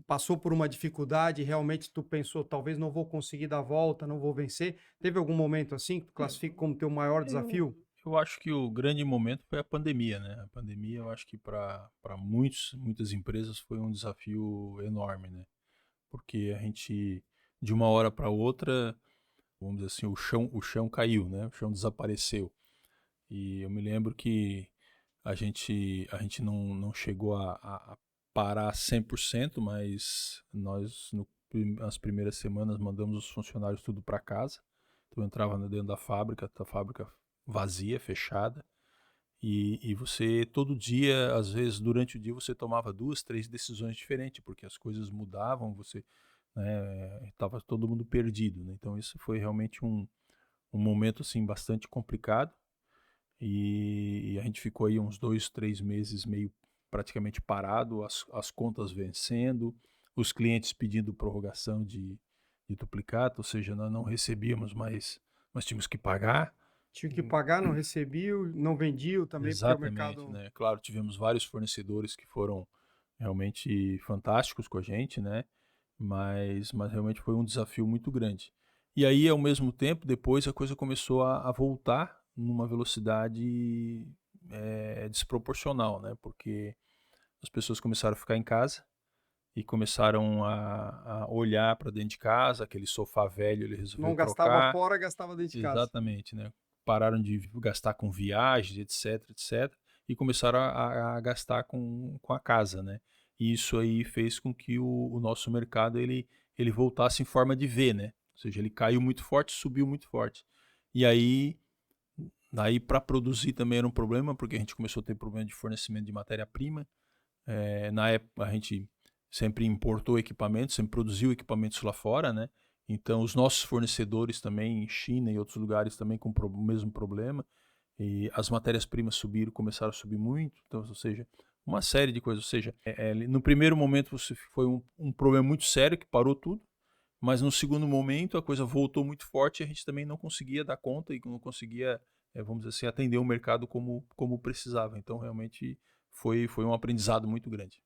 passou por uma dificuldade e realmente tu pensou, talvez não vou conseguir dar a volta, não vou vencer? Teve algum momento assim que tu classifica como teu maior
Eu,
desafio?
eu acho que o grande momento foi a pandemia, né? A pandemia, eu acho que para muitas empresas foi um desafio enorme, né? Porque a gente, de uma hora para outra, vamos dizer assim, o chão caiu, né? O chão desapareceu. E eu me lembro que a gente não chegou a parar 100%, mas nós, nas primeiras semanas, mandamos os funcionários tudo para casa. Então eu entrava dentro da fábrica vazia, fechada, e você, todo dia, às vezes, durante o dia, você tomava 2, 3 decisões diferentes, porque as coisas mudavam, você, né, estava todo mundo perdido, né? Então isso foi realmente um momento, assim, bastante complicado, e a gente ficou aí uns 2, 3 meses meio praticamente parado, as contas vencendo, os clientes pedindo prorrogação de duplicata, ou seja, nós não recebíamos, mas tínhamos que pagar.
Tinha que pagar, não recebia, não vendia também, porque o
Exatamente,
mercado.
né? Claro, tivemos vários fornecedores que foram realmente fantásticos com a gente, né? Mas realmente foi um desafio muito grande. E aí, ao mesmo tempo, depois a coisa começou a voltar numa velocidade desproporcional, né? Porque as pessoas começaram a ficar em casa e começaram a olhar para dentro de casa, aquele sofá velho ele resolveu
Não gastava
trocar.
fora, gastava dentro de casa.
Exatamente, né? Pararam de gastar com viagens, etc, etc, e começaram a gastar com a casa, né? E isso aí fez com que o nosso mercado ele voltasse em forma de V, né? Ou seja, ele caiu muito forte, subiu muito forte. E aí para produzir também era um problema, porque a gente começou a ter problema de fornecimento de matéria-prima. Na época a gente sempre importou equipamentos, sempre produziu equipamentos lá fora, né? Então os nossos fornecedores também em China e outros lugares também com o mesmo problema. E as matérias-primas subiram, começaram a subir muito, então, ou seja, uma série de coisas. Ou seja, no primeiro momento foi um problema muito sério que parou tudo, mas no segundo momento a coisa voltou muito forte e a gente também não conseguia dar conta e não conseguia, vamos dizer assim, atender o mercado como precisava. Então realmente foi um aprendizado muito grande.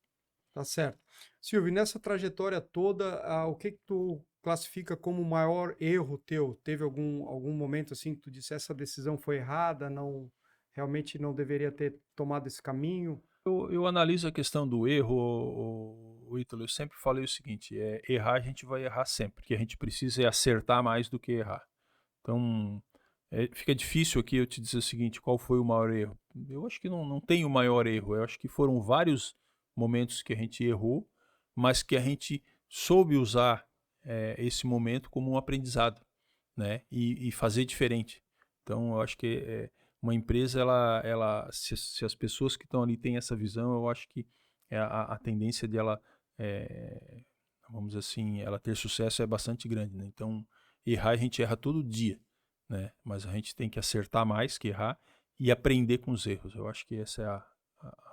Tá certo. Silvio, nessa trajetória toda, o que que tu classifica como o maior erro teu? Teve algum momento assim que tu disse essa decisão foi errada, não realmente não deveria ter tomado esse caminho?
Eu analiso a questão do erro, o Ítalo, eu sempre falei o seguinte, errar a gente vai errar sempre, o que a gente precisa é acertar mais do que errar. Então, fica difícil aqui eu te dizer o seguinte, qual foi o maior erro? Eu acho que não tem o maior erro, eu acho que foram vários momentos que a gente errou, mas que a gente soube usar esse momento como um aprendizado, né? E fazer diferente. Então, eu acho que uma empresa, se as pessoas que estão ali têm essa visão, eu acho que a tendência de ela, é, vamos dizer assim, ela ter sucesso é bastante grande, né? Então, errar a gente erra todo dia, né? Mas a gente tem que acertar mais que errar e aprender com os erros. Eu acho que essa é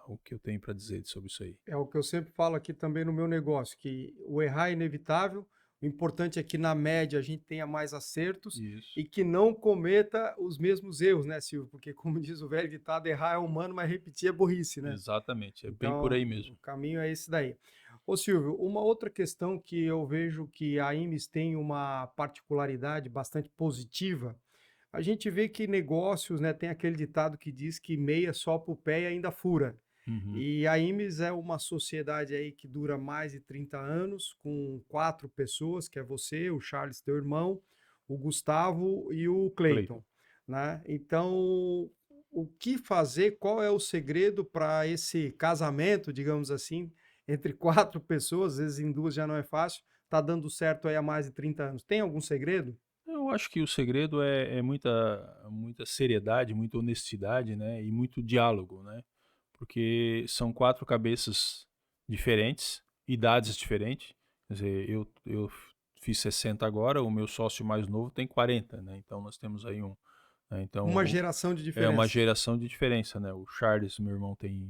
o que eu tenho para dizer sobre isso aí.
É o que eu sempre falo aqui também no meu negócio, que o errar é inevitável, o importante é que na média a gente tenha mais acertos
Isso.
e que não cometa os mesmos erros, né, Silvio? Porque como diz o velho ditado, errar é humano, mas repetir é burrice, né?
Exatamente, é bem por
Então,
aí mesmo.
o caminho é esse daí. Ô Silvio, uma outra questão que eu vejo que a Imes tem uma particularidade bastante positiva, a gente vê que negócios, né, tem aquele ditado que diz que meia sopra o pé e ainda fura.
Uhum.
E a Imes é uma sociedade aí que dura mais de 30 anos, com 4 pessoas, que é você, o Charles, teu irmão, o Gustavo e o
Cleiton.
Cleiton, né? Então, o que fazer, qual é o segredo para esse casamento, digamos assim, entre 4 pessoas, às vezes em duas já não é fácil, tá dando certo aí há mais de 30 anos. Tem algum segredo?
Eu acho que o segredo é muita seriedade, muita honestidade, né? E muito diálogo, né? Porque são 4 cabeças diferentes, idades diferentes, Quer dizer, eu fiz 60 agora, o meu sócio mais novo tem 40, né? Então nós temos aí né?
Uma geração de
É uma
diferença.
geração de diferença, né? O Charles, meu irmão, tem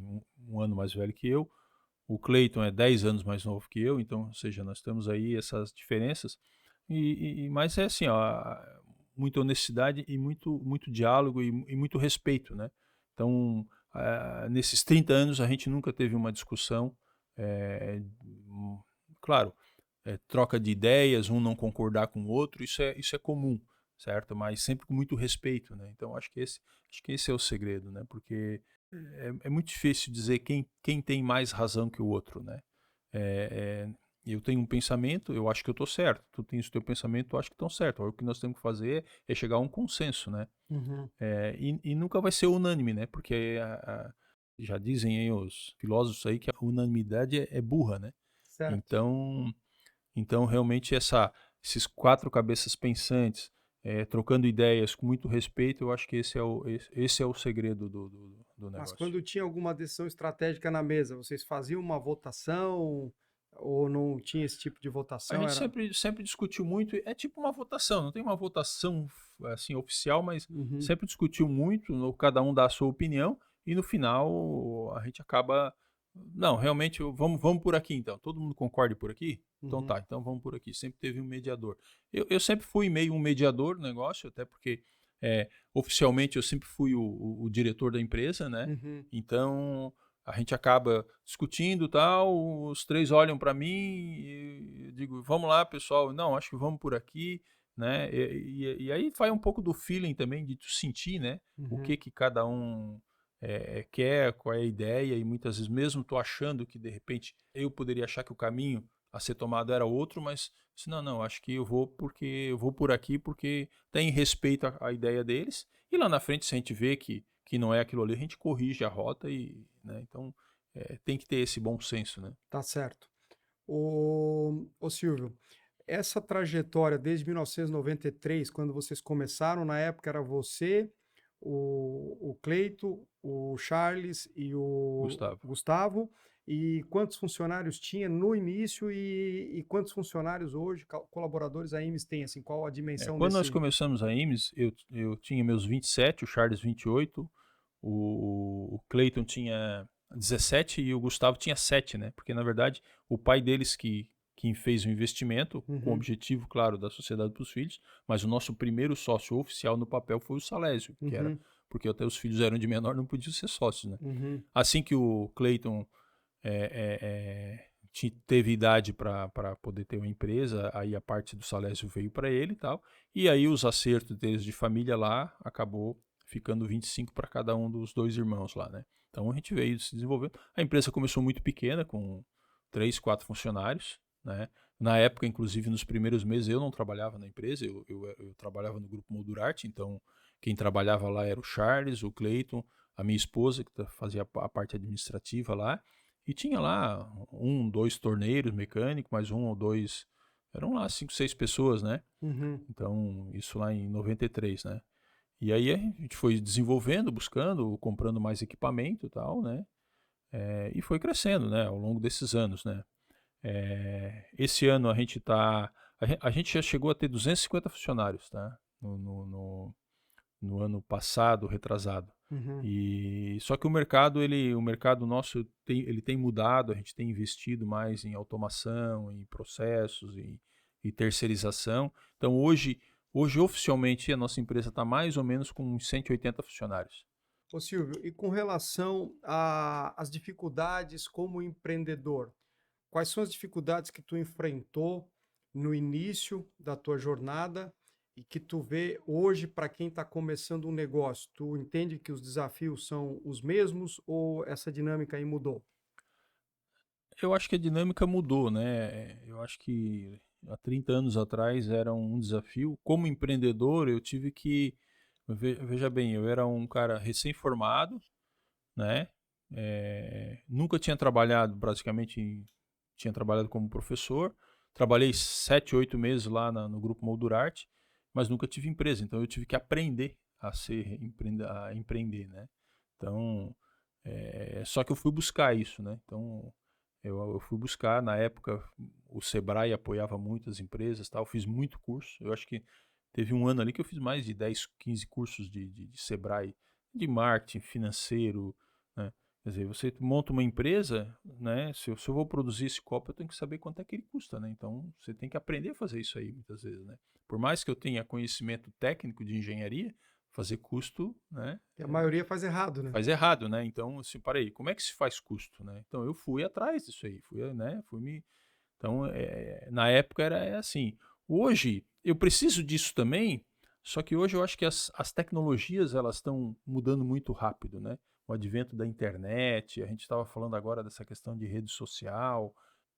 um ano mais velho que eu. O Cleiton é 10 anos mais novo que eu, então, ou seja, nós temos aí essas diferenças. Mas é assim, ó, muita honestidade e muito diálogo e muito respeito, né? Então, nesses 30 anos a gente nunca teve uma discussão, é, claro, troca de ideias, um não concordar com o outro, isso é comum, certo? Mas sempre com muito respeito, né? Então acho que esse é o segredo, né? Porque é muito difícil dizer quem tem mais razão que o outro, né? É, eu tenho um pensamento, eu acho que eu estou certo. Tu tens o teu pensamento, eu acho que estão certo. O que nós temos que fazer é chegar a um consenso, né?
Uhum.
E nunca vai ser unânime, né? Porque já dizem aí os filósofos aí que a unanimidade é burra, né?
Certo.
Então realmente esses quatro cabeças pensantes, trocando ideias com muito respeito, eu acho que esse é o segredo do
Mas
negócio.
quando tinha alguma decisão estratégica na mesa, vocês faziam uma votação ou não tinha esse tipo de
A
votação?
gente
Era.
sempre discutiu muito, é tipo uma votação, não tem uma votação assim oficial, mas
Uhum.
sempre discutiu muito, cada um dá a sua opinião e no final a gente acaba, não, realmente vamos por aqui então. Todo mundo concorda por aqui? Então
Uhum.
tá, então vamos por aqui. Sempre teve um mediador. Eu sempre fui meio um mediador do negócio, até porque oficialmente eu sempre fui o diretor da empresa, né?
Uhum.
Então a gente acaba discutindo tal, os três olham para mim e eu digo, vamos lá, pessoal, não, acho que vamos por aqui, né? E aí vai um pouco do feeling também de tu sentir, né? O
Uhum.
que cada um quer, qual é a ideia, e muitas vezes mesmo tu achando que de repente eu poderia achar que o caminho a ser tomado era outro, mas não, acho que eu vou por aqui porque tem respeito à ideia deles, e lá na frente se a gente vê que não é aquilo ali, a gente corrige a rota né? Então, tem que ter esse bom senso, né?
Tá certo. Ô Silvio, essa trajetória desde 1993, quando vocês começaram, na época era você, o Cleito, o Charles e o
Gustavo.
Gustavo. E quantos funcionários tinha no início e quantos funcionários hoje, colaboradores a IMES tem, assim, qual a dimensão
Quando nós
desse?
começamos a IMES, eu tinha meus 27, o Charles 28, o Clayton tinha 17 e o Gustavo tinha 7, né? Porque, na verdade, o pai deles que fez o investimento, com o
Uhum.
objetivo, claro, da Sociedade para os Filhos, mas o nosso primeiro sócio oficial no papel foi o Salésio, que era,
Uhum.
porque até os filhos eram de menor, não podiam ser sócios, né?
Uhum.
Assim que o Clayton teve idade para poder ter uma empresa, aí a parte do Salésio veio para ele e tal, e aí os acertos deles de família lá acabou ficando 25 para cada um dos dois irmãos lá, né? Então a gente veio se desenvolvendo. A empresa começou muito pequena, com 3, 4 funcionários, né? Na época, inclusive, nos primeiros meses eu não trabalhava na empresa, eu trabalhava no grupo Moldurarte, então quem trabalhava lá era o Charles, o Clayton, a minha esposa, que fazia a parte administrativa lá, e tinha lá 2 torneiros mecânicos, mais 2, eram lá 5, 6 pessoas, né?
Uhum.
Então, isso lá em 93, né? E aí a gente foi desenvolvendo, buscando, comprando mais equipamento e tal, né? E foi crescendo, né? Ao longo desses anos, né? Esse ano a gente já chegou a ter 250 funcionários, tá? No ano passado, retrasado.
Uhum.
E só que o mercado nosso ele tem mudado, a gente tem investido mais em automação, em processos, em terceirização. Então hoje oficialmente a nossa empresa está mais ou menos com uns 180 funcionários.
Ô Silvio, e com relação às dificuldades como empreendedor, quais são as dificuldades que tu enfrentou no início da tua jornada e que tu vê hoje para quem está começando um negócio? Tu entende que os desafios são os mesmos ou essa dinâmica aí mudou?
Eu acho que a dinâmica mudou, né? Eu acho que há 30 anos atrás era um desafio. Como empreendedor, eu tive que. Veja bem, eu era um cara recém-formado, né? Nunca tinha trabalhado, praticamente, tinha trabalhado como professor. Trabalhei 7, 8 meses lá no grupo Moldurarte, mas nunca tive empresa. Então eu tive que aprender a empreender, né? Então, só que eu fui buscar isso, né? Então, Eu fui buscar, na época, o Sebrae apoiava muito as empresas, tal, eu fiz muito curso. Eu acho que teve um ano ali que eu fiz mais de 10, 15 cursos de Sebrae, de marketing financeiro, né? Quer dizer, você monta uma empresa, né? Se eu vou produzir esse copo, eu tenho que saber quanto é que ele custa, né? Então, você tem que aprender a fazer isso aí, muitas vezes, né? Por mais que eu tenha conhecimento técnico de engenharia, fazer custo, né?
E a maioria faz errado, né?
Faz errado, né? Então, assim, parei, como é que se faz custo, né? Então, eu fui atrás disso aí, Então, na época era assim. Hoje, eu preciso disso também, só que hoje eu acho que as tecnologias, elas estão mudando muito rápido, né? O advento da internet, a gente estava falando agora dessa questão de rede social,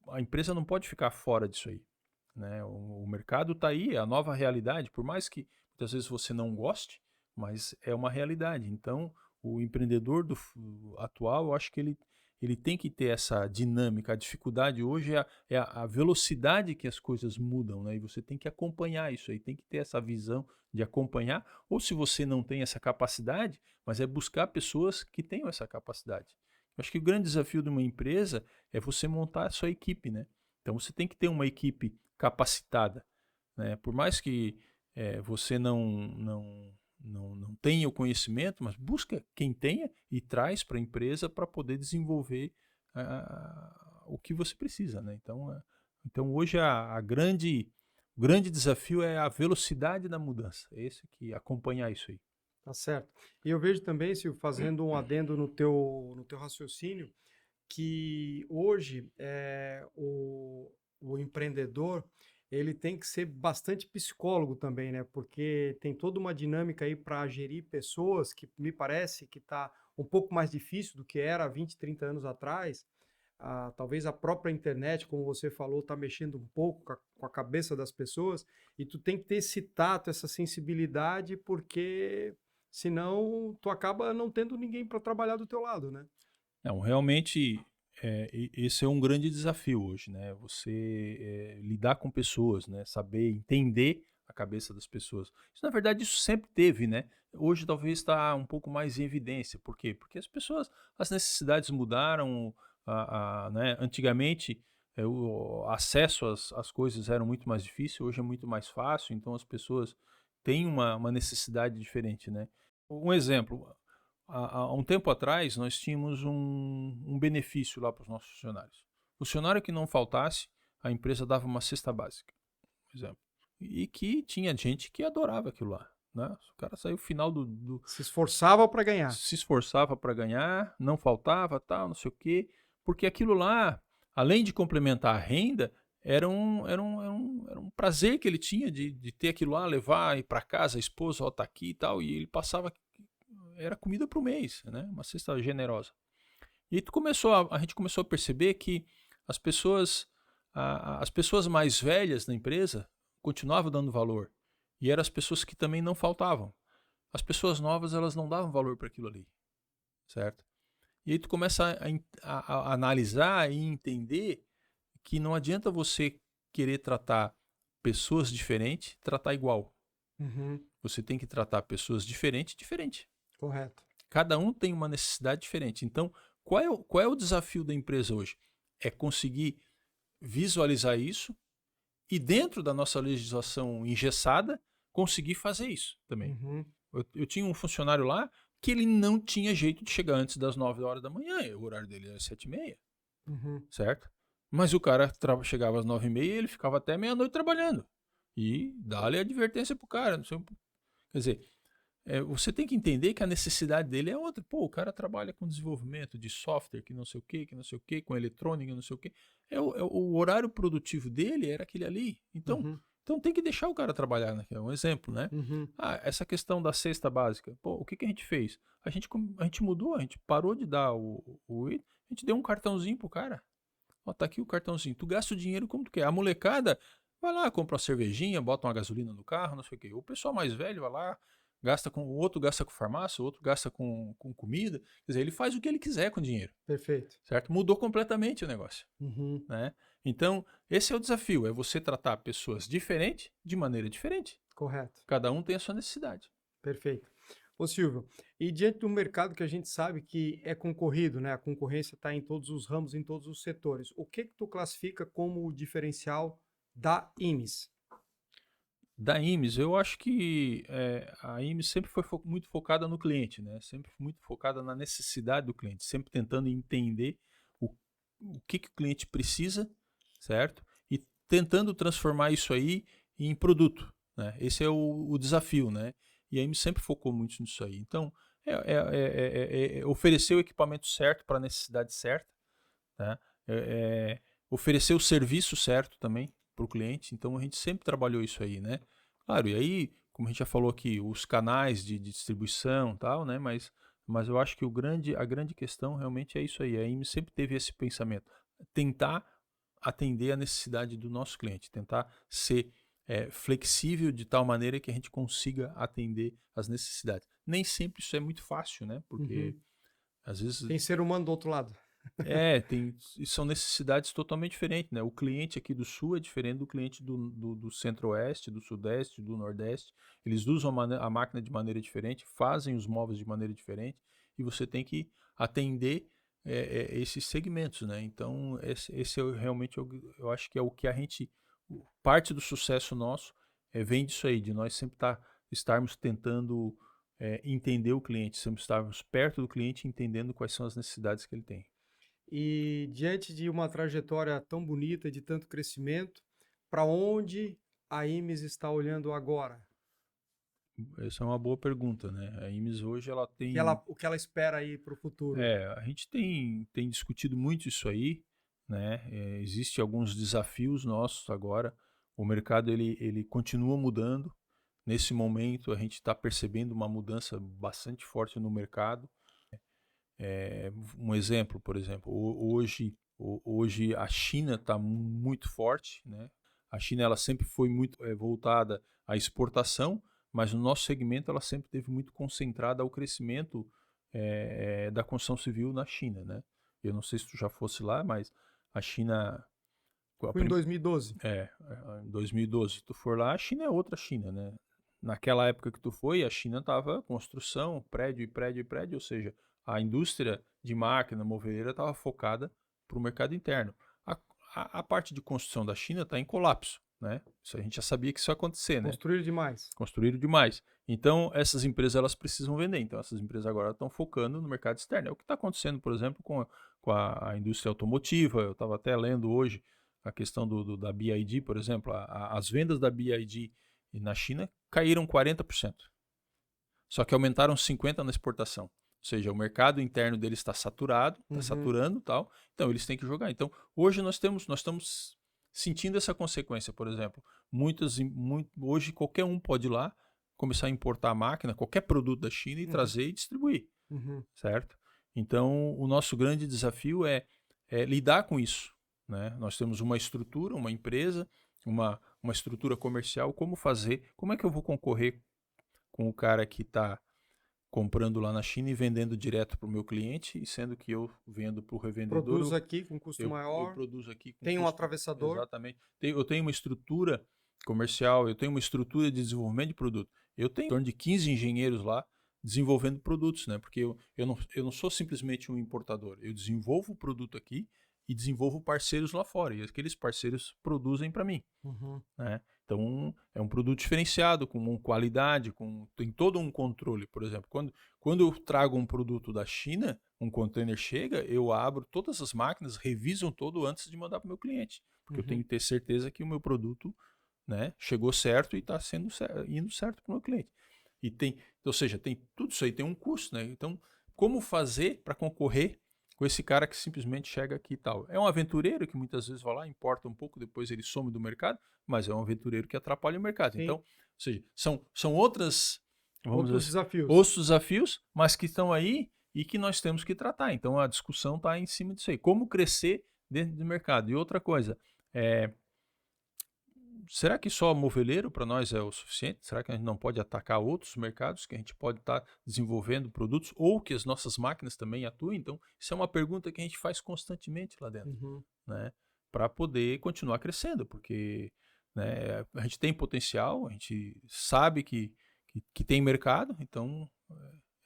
a empresa não pode ficar fora disso aí, né? O mercado está aí, é a nova realidade, por mais que muitas vezes você não goste, mas é uma realidade. Então, o empreendedor atual, eu acho que ele tem que ter essa dinâmica. A dificuldade hoje é a velocidade que as coisas mudam, né? E você tem que acompanhar isso aí, tem que ter essa visão de acompanhar, ou se você não tem essa capacidade, mas é buscar pessoas que tenham essa capacidade. Eu acho que o grande desafio de uma empresa é você montar a sua equipe, né? Então você tem que ter uma equipe capacitada, né? Por mais que você não tenha o conhecimento, mas busca quem tenha e traz para a empresa para poder desenvolver o que você precisa, né? Então hoje o grande desafio é a velocidade da mudança. É esse que acompanhar isso aí.
Tá certo. E eu vejo também, Silvio, fazendo um adendo no teu raciocínio, que hoje o empreendedor ele tem que ser bastante psicólogo também, né? Porque tem toda uma dinâmica aí para gerir pessoas que me parece que está um pouco mais difícil do que era há 20, 30 anos atrás. Talvez a própria internet, como você falou, está mexendo um pouco com a cabeça das pessoas, e tu tem que ter esse tato, essa sensibilidade, porque senão tu acaba não tendo ninguém para trabalhar do teu lado, né?
Não, realmente esse é um grande desafio hoje, né? Você lidar com pessoas, né? Saber entender a cabeça das pessoas. Isso, na verdade, isso sempre teve, né? Hoje talvez está um pouco mais em evidência. Por quê? Porque as necessidades mudaram, né? Antigamente o acesso às coisas era muito mais difícil, hoje é muito mais fácil, então as pessoas têm uma necessidade diferente, né? Um exemplo, há um tempo atrás, nós tínhamos um benefício lá para os nossos funcionários. O funcionário que não faltasse, a empresa dava uma cesta básica, por exemplo. E que tinha gente que adorava aquilo lá. Né? O cara saiu final
Se esforçava para ganhar.
se esforçava para ganhar, não faltava, tal, não sei o quê. Porque aquilo lá, além de complementar a renda, era um prazer que ele tinha de ter aquilo lá, levar, ir para casa, a esposa, ó, tá aqui e tal. E ele passava, era comida para o mês, né? Uma cesta generosa. E aí a gente começou a perceber que as pessoas, as pessoas mais velhas da empresa continuavam dando valor. E eram as pessoas que também não faltavam. As pessoas novas, elas não davam valor para aquilo ali, certo? E aí tu começa a analisar e entender que não adianta você querer tratar pessoas diferentes, tratar igual.
Uhum.
Você tem que tratar pessoas diferente.
Correto.
Cada um tem uma necessidade diferente. Então, qual é o desafio da empresa hoje? É conseguir visualizar isso e, dentro da nossa legislação engessada, conseguir fazer isso também.
Uhum.
Eu tinha um funcionário lá que ele não tinha jeito de chegar antes das 9 horas da manhã. O horário dele era 7h30,
Uhum.
certo? Mas o cara chegava às 9h30 e ele ficava até meia-noite trabalhando. E dá-lhe advertência pro cara. Não sei, quer dizer, você tem que entender que a necessidade dele é outra. Pô, o cara trabalha com desenvolvimento de software, que não sei o que, com eletrônica, não sei o que. O horário produtivo dele era aquele ali. Então tem que deixar o cara trabalhar, né? É um exemplo, né?
Uhum.
Essa questão da cesta básica. Pô, o que a gente fez? A gente mudou, a gente parou de dar a gente deu um cartãozinho pro cara. Ó, tá aqui o cartãozinho. Tu gasta o dinheiro como tu quer. A molecada vai lá, compra uma cervejinha, bota uma gasolina no carro, não sei o quê. O pessoal mais velho vai lá, o outro gasta com farmácia, o outro gasta com comida. Quer dizer, ele faz o que ele quiser com o dinheiro.
Perfeito.
Certo? Mudou completamente o negócio.
Uhum.
Né? Então, esse é o desafio, é você tratar pessoas diferentes de maneira diferente.
Correto.
Cada um tem a sua necessidade.
Perfeito. Ô Silvio, e diante do mercado que a gente sabe que é concorrido, né? A concorrência está em todos os ramos, em todos os setores. O que que tu classifica como o diferencial da IMES?
Da IMES, eu acho que a IMES sempre foi muito focada no cliente, né? Sempre muito focada na necessidade do cliente, sempre tentando entender o, o que o cliente precisa, certo? E tentando transformar isso aí em produto, né? Esse é o desafio, né? E a IMES sempre focou muito nisso aí. Então, oferecer o equipamento certo para a necessidade certa, né? Oferecer o serviço certo também para o cliente. Então a gente sempre trabalhou isso aí, né? Claro, e aí, como a gente já falou aqui, os canais de distribuição e tal, né? Mas eu acho que a grande questão realmente é isso aí. A IME sempre teve esse pensamento, tentar atender a necessidade do nosso cliente, tentar ser flexível de tal maneira que a gente consiga atender as necessidades. Nem sempre isso é muito fácil, né? Porque
Uhum.
às vezes
Tem ser humano do outro lado.
são necessidades totalmente diferentes, né? O cliente aqui do sul é diferente do cliente do centro-oeste, do sudeste, do nordeste. Eles usam a máquina de maneira diferente, fazem os móveis de maneira diferente, e você tem que atender esses segmentos, né? Então, esse realmente eu acho que é o que a gente. Parte do sucesso nosso vem disso aí, de nós sempre estarmos tentando entender o cliente, sempre estarmos perto do cliente, entendendo quais são as necessidades que ele tem.
E diante de uma trajetória tão bonita, de tanto crescimento, para onde a IMES está olhando agora?
Essa é uma boa pergunta, né? A IMES hoje ela tem.
O que ela espera aí para o futuro?
A gente tem discutido muito isso aí, né? Existem alguns desafios nossos agora. O mercado ele continua mudando. Nesse momento a gente está percebendo uma mudança bastante forte no mercado. Um exemplo, por exemplo, hoje a China está muito forte, né? A China ela sempre foi muito voltada à exportação, mas no nosso segmento ela sempre teve muito concentrada ao crescimento da construção civil na China, né? Eu não sei se tu já fosse lá, mas a China,
Fui em 2012.
em 2012, se tu for lá, a China é outra China, né? Naquela época que tu foi, a China estava construção, prédio e prédio e prédio, ou seja, a indústria de máquina moveleira estava focada para o mercado interno. A, a parte de construção da China está em colapso, né? Isso a gente já sabia que isso ia acontecer, né?
Construíram demais.
Construíram demais. Então, essas empresas elas precisam vender. Então, essas empresas agora estão focando no mercado externo. É o que está acontecendo, por exemplo, com a indústria automotiva. Eu estava até lendo hoje a questão da BYD, por exemplo. As vendas da BYD na China caíram 40%. Só que aumentaram 50% na exportação. Ou seja, o mercado interno deles está saturado, está saturando e tal. Então, eles têm que jogar. Então, hoje nós estamos sentindo essa consequência, por exemplo. Hoje qualquer um pode ir lá começar a importar a máquina, qualquer produto da China e trazer e distribuir, certo? Então, o nosso grande desafio é lidar com isso, né? Nós temos uma estrutura, uma empresa, uma estrutura comercial, como é que eu vou concorrer com o cara que está comprando lá na China e vendendo direto para o meu cliente, e sendo que eu vendo para o revendedor,
Produz aqui com custo
eu
maior,
produzo aqui com
tem um
custo.
atravessador.
Exatamente. Eu tenho uma estrutura comercial, eu tenho uma estrutura de desenvolvimento de produto. Eu tenho em torno de 15 engenheiros lá desenvolvendo produtos, né? Porque eu não sou simplesmente um importador. Eu desenvolvo o produto aqui e desenvolvo parceiros lá fora. E aqueles parceiros produzem para mim, né? Então, é um produto diferenciado, com qualidade, tem todo um controle. Por exemplo, quando eu trago um produto da China, um container chega, eu abro todas as máquinas, revisam todo antes de mandar para o meu cliente. Porque eu tenho que ter certeza que o meu produto, né, chegou certo e está indo certo para o meu cliente. Ou seja, tem tudo isso aí, tem um custo, né? Então, como fazer para concorrer com esse cara que simplesmente chega aqui e tal? É um aventureiro que muitas vezes vai lá, importa um pouco, depois ele some do mercado, mas é um aventureiro que atrapalha o mercado.
Sim.
Então, ou seja, são outros
desafios.
outros desafios, mas que estão aí e que nós temos que tratar. Então, a discussão está em cima disso aí. Como crescer dentro do mercado? E outra coisa, será que só moveleiro para nós é o suficiente? Será que a gente não pode atacar outros mercados que a gente pode estar desenvolvendo produtos ou que as nossas máquinas também atuem? Então, isso é uma pergunta que a gente faz constantemente lá dentro, né? Para poder continuar crescendo, porque, né, a gente tem potencial, a gente sabe que tem mercado, então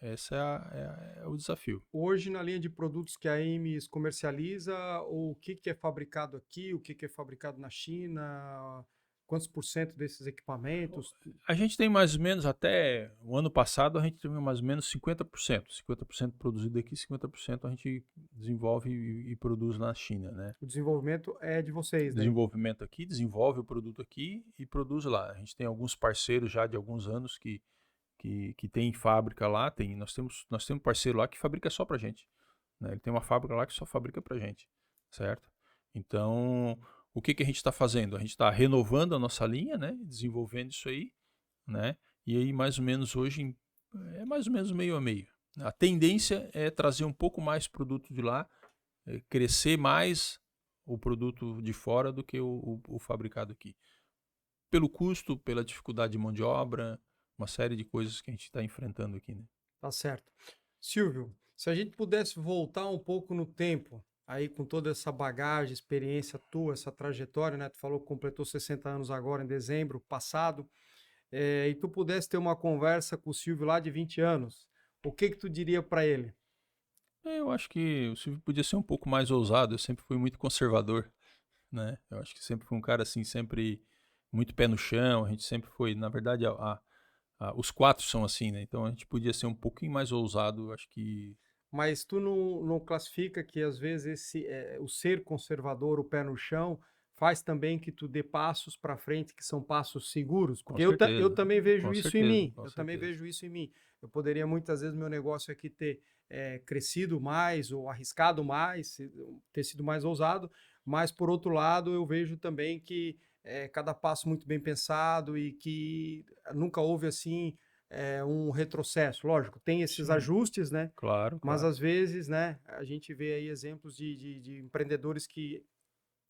Esse é o desafio.
Hoje, na linha de produtos que a Ames comercializa, o que é fabricado aqui, o que é fabricado na China, quantos por cento desses equipamentos?
A gente tem mais ou menos, até o ano passado, a gente teve mais ou menos 50%. 50% produzido aqui, 50% a gente desenvolve e produz na China, né?
O desenvolvimento é de vocês, né?
Desenvolvimento aqui, desenvolve o produto aqui e produz lá. A gente tem alguns parceiros já de alguns anos que tem fábrica lá. Nós temos parceiro lá que fabrica só pra gente, né? Ele tem uma fábrica lá que só fabrica pra gente, certo? Então, o que a gente está fazendo? A gente está renovando a nossa linha, né? Desenvolvendo isso aí, né? E aí, mais ou menos hoje, é mais ou menos meio a meio. A tendência é trazer um pouco mais produto de lá, crescer mais o produto de fora do que o fabricado aqui. Pelo custo, pela dificuldade de mão de obra, uma série de coisas que a gente está enfrentando aqui, né?
Tá certo. Silvio, se a gente pudesse voltar um pouco no tempo, aí com toda essa bagagem, experiência tua, essa trajetória, né? Tu falou que completou 60 anos agora em dezembro passado, e tu pudesse ter uma conversa com o Silvio lá de 20 anos, o que tu diria para ele?
Eu acho que o Silvio podia ser um pouco mais ousado. Eu sempre fui muito conservador, né? Eu acho que sempre fui um cara assim, sempre muito pé no chão. A gente sempre foi, na verdade, os quatro são assim, né? Então a gente podia ser um pouquinho mais ousado. Eu acho que
Mas tu não classifica que às vezes o ser conservador, o pé no chão, faz também que tu dê passos para frente que são passos seguros?
com
Porque eu
certeza,
também vejo
com
isso em
certeza,
mim.
com
Eu também
certeza.
vejo isso em mim. Eu poderia muitas vezes meu negócio aqui ter crescido mais ou arriscado mais, ter sido mais ousado, mas por outro lado eu vejo também que cada passo muito bem pensado e que nunca houve assim um retrocesso. Lógico, tem esses
Sim,
ajustes, né?
claro,
Mas
claro.
às vezes, né, a gente vê aí exemplos de empreendedores que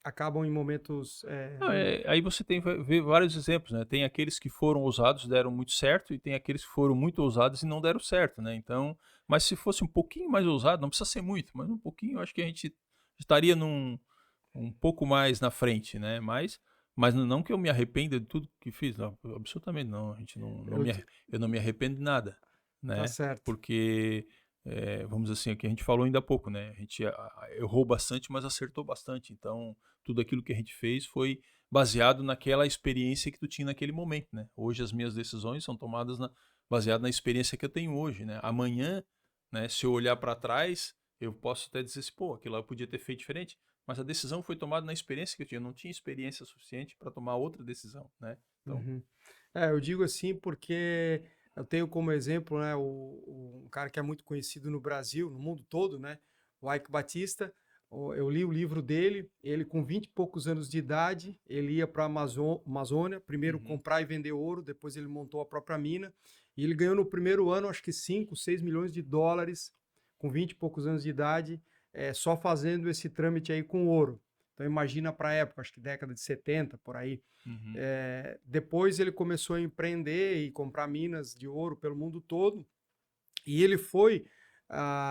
acabam em momentos.
Não, aí você vê vários exemplos, né? Tem aqueles que foram ousados, deram muito certo, e tem aqueles que foram muito ousados e não deram certo, né? Então, mas se fosse um pouquinho mais ousado, não precisa ser muito, mas um pouquinho, eu acho que a gente estaria um pouco mais na frente, né? Mas não que eu me arrependa de tudo que fiz, não, absolutamente não. A gente
Eu, te-
eu não me arrependo de nada,
tá
né?
certo.
Porque vamos dizer assim, o que a gente falou ainda há pouco, né? A gente errou bastante, mas acertou bastante. Então, tudo aquilo que a gente fez foi baseado naquela experiência que tu tinha naquele momento, né? Hoje as minhas decisões são tomadas baseado na experiência que eu tenho hoje, né? Amanhã, né? Se eu olhar para trás, eu posso até dizer assim, pô, aquilo lá eu podia ter feito diferente. Mas a decisão foi tomada na experiência que eu tinha. Eu não tinha experiência suficiente para tomar outra decisão, né? Então,
Uhum. Eu digo assim porque eu tenho como exemplo, né, um cara que é muito conhecido no Brasil, no mundo todo, né, o Ike Batista. Eu li o livro dele, ele com 20 e poucos anos de idade, ele ia para a Amazônia, primeiro
uhum.
comprar e vender ouro, depois ele montou a própria mina, e ele ganhou no primeiro ano, acho que 5, 6 milhões de dólares, com 20 e poucos anos de idade, só fazendo esse trâmite aí com ouro. Então imagina para a época, acho que década de 70, por aí.
Uhum.
Depois ele começou a empreender e comprar minas de ouro pelo mundo todo. E ele foi,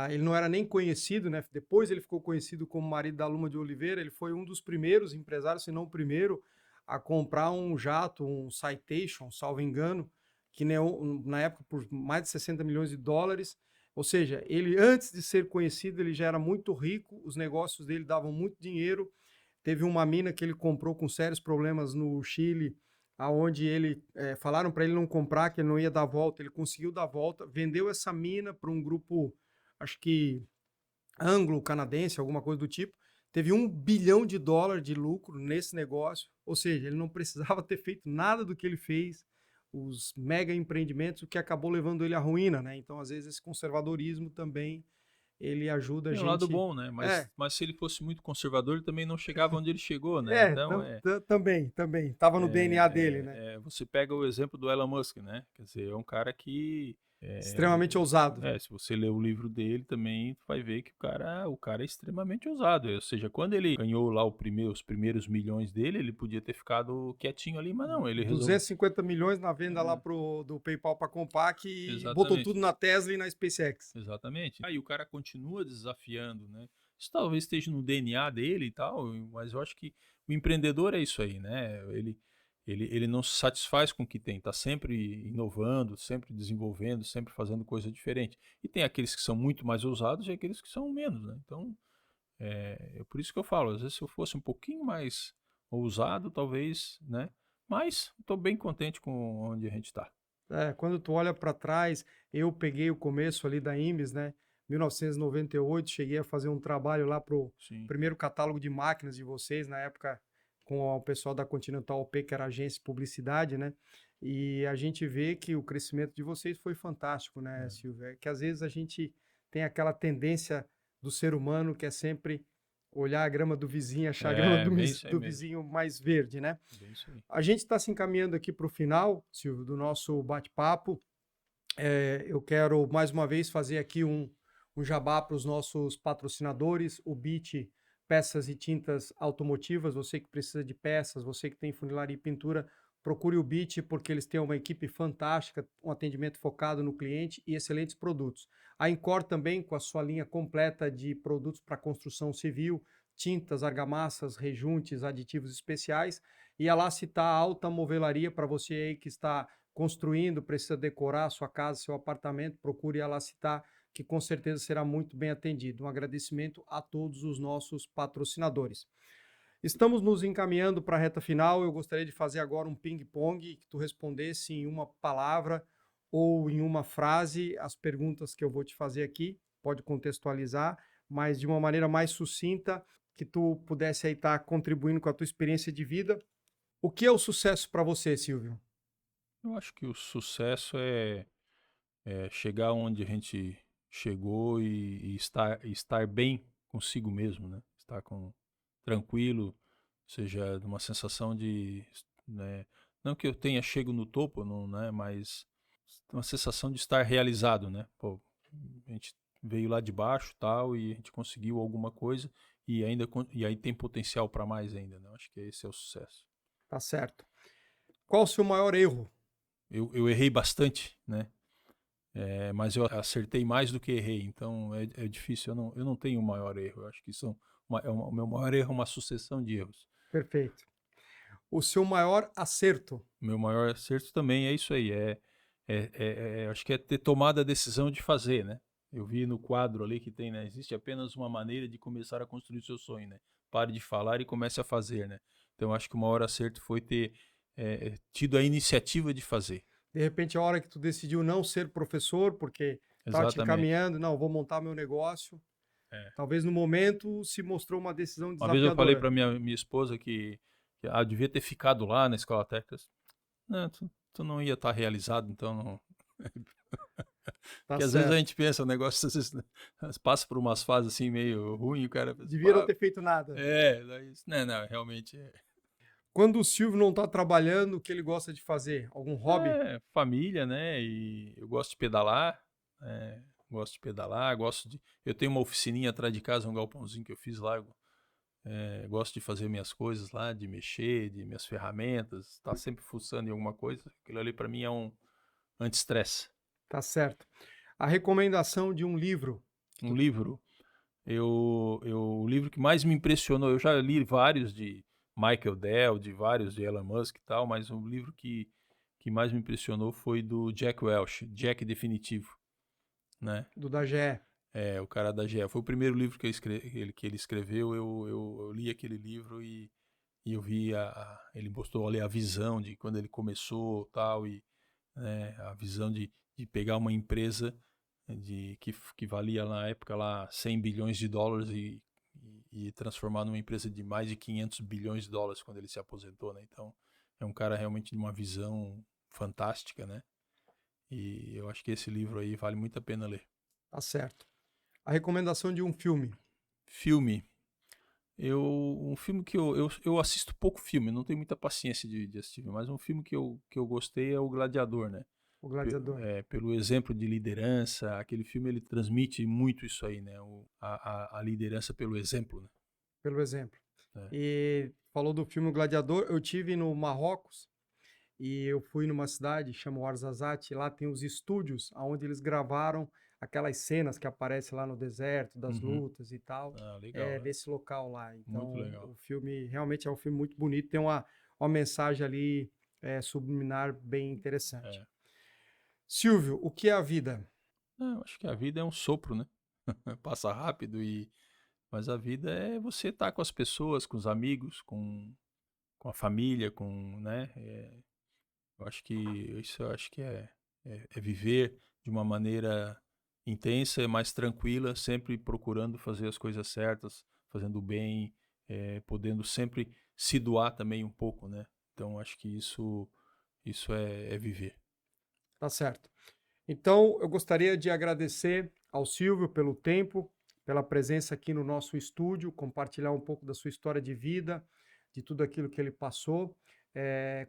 ele não era nem conhecido, né? Depois ele ficou conhecido como marido da Luma de Oliveira. Ele foi um dos primeiros empresários, se não o primeiro, a comprar um jato, um Citation, salvo engano, que na época por mais de 60 milhões de dólares. Ou seja, ele antes de ser conhecido, ele já era muito rico, os negócios dele davam muito dinheiro. Teve uma mina que ele comprou com sérios problemas no Chile, aonde ele falaram para ele não comprar, que ele não ia dar volta. Ele conseguiu dar volta, vendeu essa mina para um grupo, acho que anglo-canadense, alguma coisa do tipo. Teve US$ 1 bilhão de lucro nesse negócio, ou seja, ele não precisava ter feito nada do que ele fez, os mega empreendimentos, o que acabou levando ele à ruína, né? Então, às vezes, esse conservadorismo também ele ajuda a
Tem um lado
gente.
bom, né?
É,
Mas se ele fosse muito conservador, ele também não chegava onde ele chegou, né? Então,
também. Tava no DNA dele, né?
você pega o exemplo do Elon Musk, né? Quer dizer, é um cara que
Extremamente ousado.
se você ler o livro dele também, tu vai ver que o cara é extremamente ousado. Ou seja, quando ele ganhou lá os primeiros milhões dele, ele podia ter ficado quietinho ali, mas não, ele resolveu.
250 milhões na venda lá
É,
do PayPal para Compaq e botou
exatamente.
tudo na Tesla e na SpaceX.
Exatamente. Aí o cara continua desafiando, né? Isso talvez esteja no DNA dele e tal, mas eu acho que o empreendedor é isso aí, né? ele não se satisfaz com o que tem, está sempre inovando, sempre desenvolvendo, sempre fazendo coisa diferente. E tem aqueles que são muito mais ousados e aqueles que são menos, né? Então, é por isso que eu falo, às vezes se eu fosse um pouquinho mais ousado, talvez, né? Mas estou bem contente com onde a gente está.
Quando tu olha para trás, eu peguei o começo ali da Imes, né? 1998, cheguei a fazer um trabalho lá pro
Sim,
primeiro catálogo de máquinas de vocês, na época com o pessoal da Continental OP, que era agência de publicidade, né? E a gente vê que o crescimento de vocês foi fantástico, né,
é,
Silvia? Que às vezes a gente tem aquela tendência do ser humano que é sempre olhar a grama do vizinho, achar a grama
bem isso aí
do
mesmo,
vizinho mais verde, né?
bem isso aí.
A gente está se encaminhando aqui para o final, Silvio, do nosso bate-papo. Eu quero mais uma vez fazer aqui um jabá para os nossos patrocinadores, o BIT Peças e Tintas Automotivas. Você que precisa de peças, você que tem funilaria e pintura, procure o BIT porque eles têm uma equipe fantástica, um atendimento focado no cliente e excelentes produtos. A Incor também com a sua linha completa de produtos para construção civil, tintas, argamassas, rejuntes, aditivos especiais. E a Lacita Alta Movelaria para você aí que está construindo, precisa decorar a sua casa, seu apartamento, procure a Lacitar, que com certeza será muito bem atendido. Um agradecimento a todos os nossos patrocinadores. Estamos nos encaminhando para a reta final. Eu gostaria de fazer agora um ping-pong, que tu respondesse em uma palavra ou em uma frase as perguntas que eu vou te fazer aqui. Pode contextualizar, mas de uma maneira mais sucinta, que tu pudesse aí estar contribuindo com a tua experiência de vida. O que é o sucesso para você, Silvio?
Eu acho que o sucesso é chegar onde a gente chegou e estar bem consigo mesmo, né? Estar tranquilo, ou seja, uma sensação de, né, não que eu tenha chego no topo, não, né, mas uma sensação de estar realizado, né? Pô, a gente veio lá de baixo, tal, e a gente conseguiu alguma coisa e aí tem potencial para mais ainda, né? Acho que esse é o sucesso.
Tá certo. Qual o seu maior erro?
Eu errei bastante, né? Mas eu acertei mais do que errei, então é difícil. Eu não tenho o maior erro. Eu acho que o meu maior erro é uma sucessão de erros.
Perfeito. O seu maior acerto?
O meu maior acerto também é isso aí. Acho que é ter tomado a decisão de fazer, né? Eu vi no quadro ali que tem, né? Existe apenas uma maneira de começar a construir o seu sonho, né? Pare de falar e comece a fazer, né? Então acho que o maior acerto foi ter tido a iniciativa de fazer.
De repente, a hora que tu decidiu não ser professor, porque estava te
Exatamente.
encaminhando, não, vou montar meu negócio.
É.
Talvez no momento se mostrou uma decisão
Uma vez eu falei
desafiadora.
para minha esposa que devia ter ficado lá na escola técnica. Não, tu não ia estar realizado, então não.
Tá
Porque às vezes a
certo.
gente pensa, o negócio às vezes, né, passa por umas fases assim meio ruim, o cara pensa,
Devia não
pá,
ter feito nada.
daí, não, realmente
Quando o Silvio não está trabalhando, o que ele gosta de fazer? Algum hobby?
família, né? E eu gosto de pedalar, eu tenho uma oficininha atrás de casa, um galpãozinho que eu fiz lá, gosto de fazer minhas coisas lá, de mexer, de minhas ferramentas, tá sempre fuçando em alguma coisa. Aquilo ali para mim é um anti-estresse.
Tá certo. A recomendação de um livro.
Um livro, o livro que mais me impressionou, eu já li vários de Michael Dell, de vários de Elon Musk e tal, mas o livro que mais me impressionou foi do Jack Welch, Jack Definitivo, né?
Do da GE.
O cara da GE. Foi o primeiro livro que ele escreveu, eu li aquele livro e eu vi ele mostrou ali a visão de quando ele começou tal, e né, a visão de pegar uma empresa que valia na época lá 100 bilhões de dólares e transformar numa empresa de mais de 500 bilhões de dólares quando ele se aposentou, né? Então é um cara realmente de uma visão fantástica, né? E eu acho que esse livro aí vale muito a pena ler.
Tá certo. A recomendação de um filme.
Filme. Um filme que eu assisto pouco filme, não tenho muita paciência de assistir, mas um filme que eu gostei é O Gladiador, né?
O Gladiador.
Pelo exemplo de liderança, aquele filme ele transmite muito isso aí, né? A liderança pelo exemplo, né?
Pelo exemplo.
É.
E falou do filme O Gladiador. Eu tive no Marrocos e eu fui numa cidade chamada Ouarzazate. Lá tem os estúdios onde eles gravaram aquelas cenas que aparecem lá no deserto, das
Uhum.
lutas e tal.
Legal,
É
né?
nesse local lá.
Muito
Então,
legal.
o filme realmente é um filme muito bonito. Tem uma mensagem ali subliminar bem interessante.
É.
Silvio, o que é a vida?
Não, acho que a vida é um sopro, né? Passa rápido mas a vida é você estar com as pessoas, com os amigos, com a família, né? Eu acho que é viver de uma maneira intensa, mais tranquila, sempre procurando fazer as coisas certas, fazendo o bem, podendo sempre se doar também um pouco, né? Então acho que isso é viver.
Tá certo. Então, eu gostaria de agradecer ao Silvio pelo tempo, pela presença aqui no nosso estúdio, compartilhar um pouco da sua história de vida, de tudo aquilo que ele passou.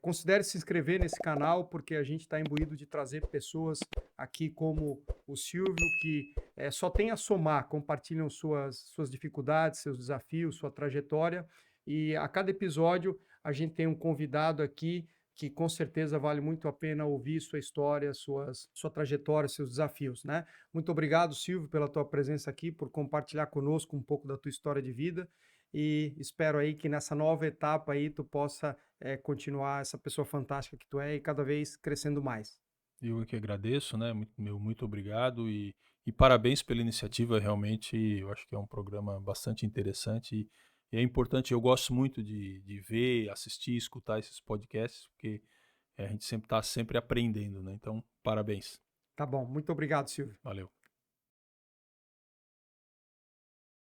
Considere se inscrever nesse canal, porque a gente está imbuído de trazer pessoas aqui como o Silvio, que só tem a somar, compartilham suas dificuldades, seus desafios, sua trajetória. E a cada episódio a gente tem um convidado aqui que com certeza vale muito a pena ouvir sua história, sua trajetória, seus desafios, né? Muito obrigado, Silvio, pela tua presença aqui, por compartilhar conosco um pouco da tua história de vida e espero aí que nessa nova etapa aí tu possa continuar essa pessoa fantástica que tu é e cada vez crescendo mais.
Eu que agradeço, né? Muito obrigado e parabéns pela iniciativa. Realmente, eu acho que é um programa bastante interessante e é importante. Eu gosto muito de ver, assistir, escutar esses podcasts, porque a gente sempre está sempre aprendendo, né? Então, parabéns.
Tá bom, muito obrigado, Silvio.
Valeu.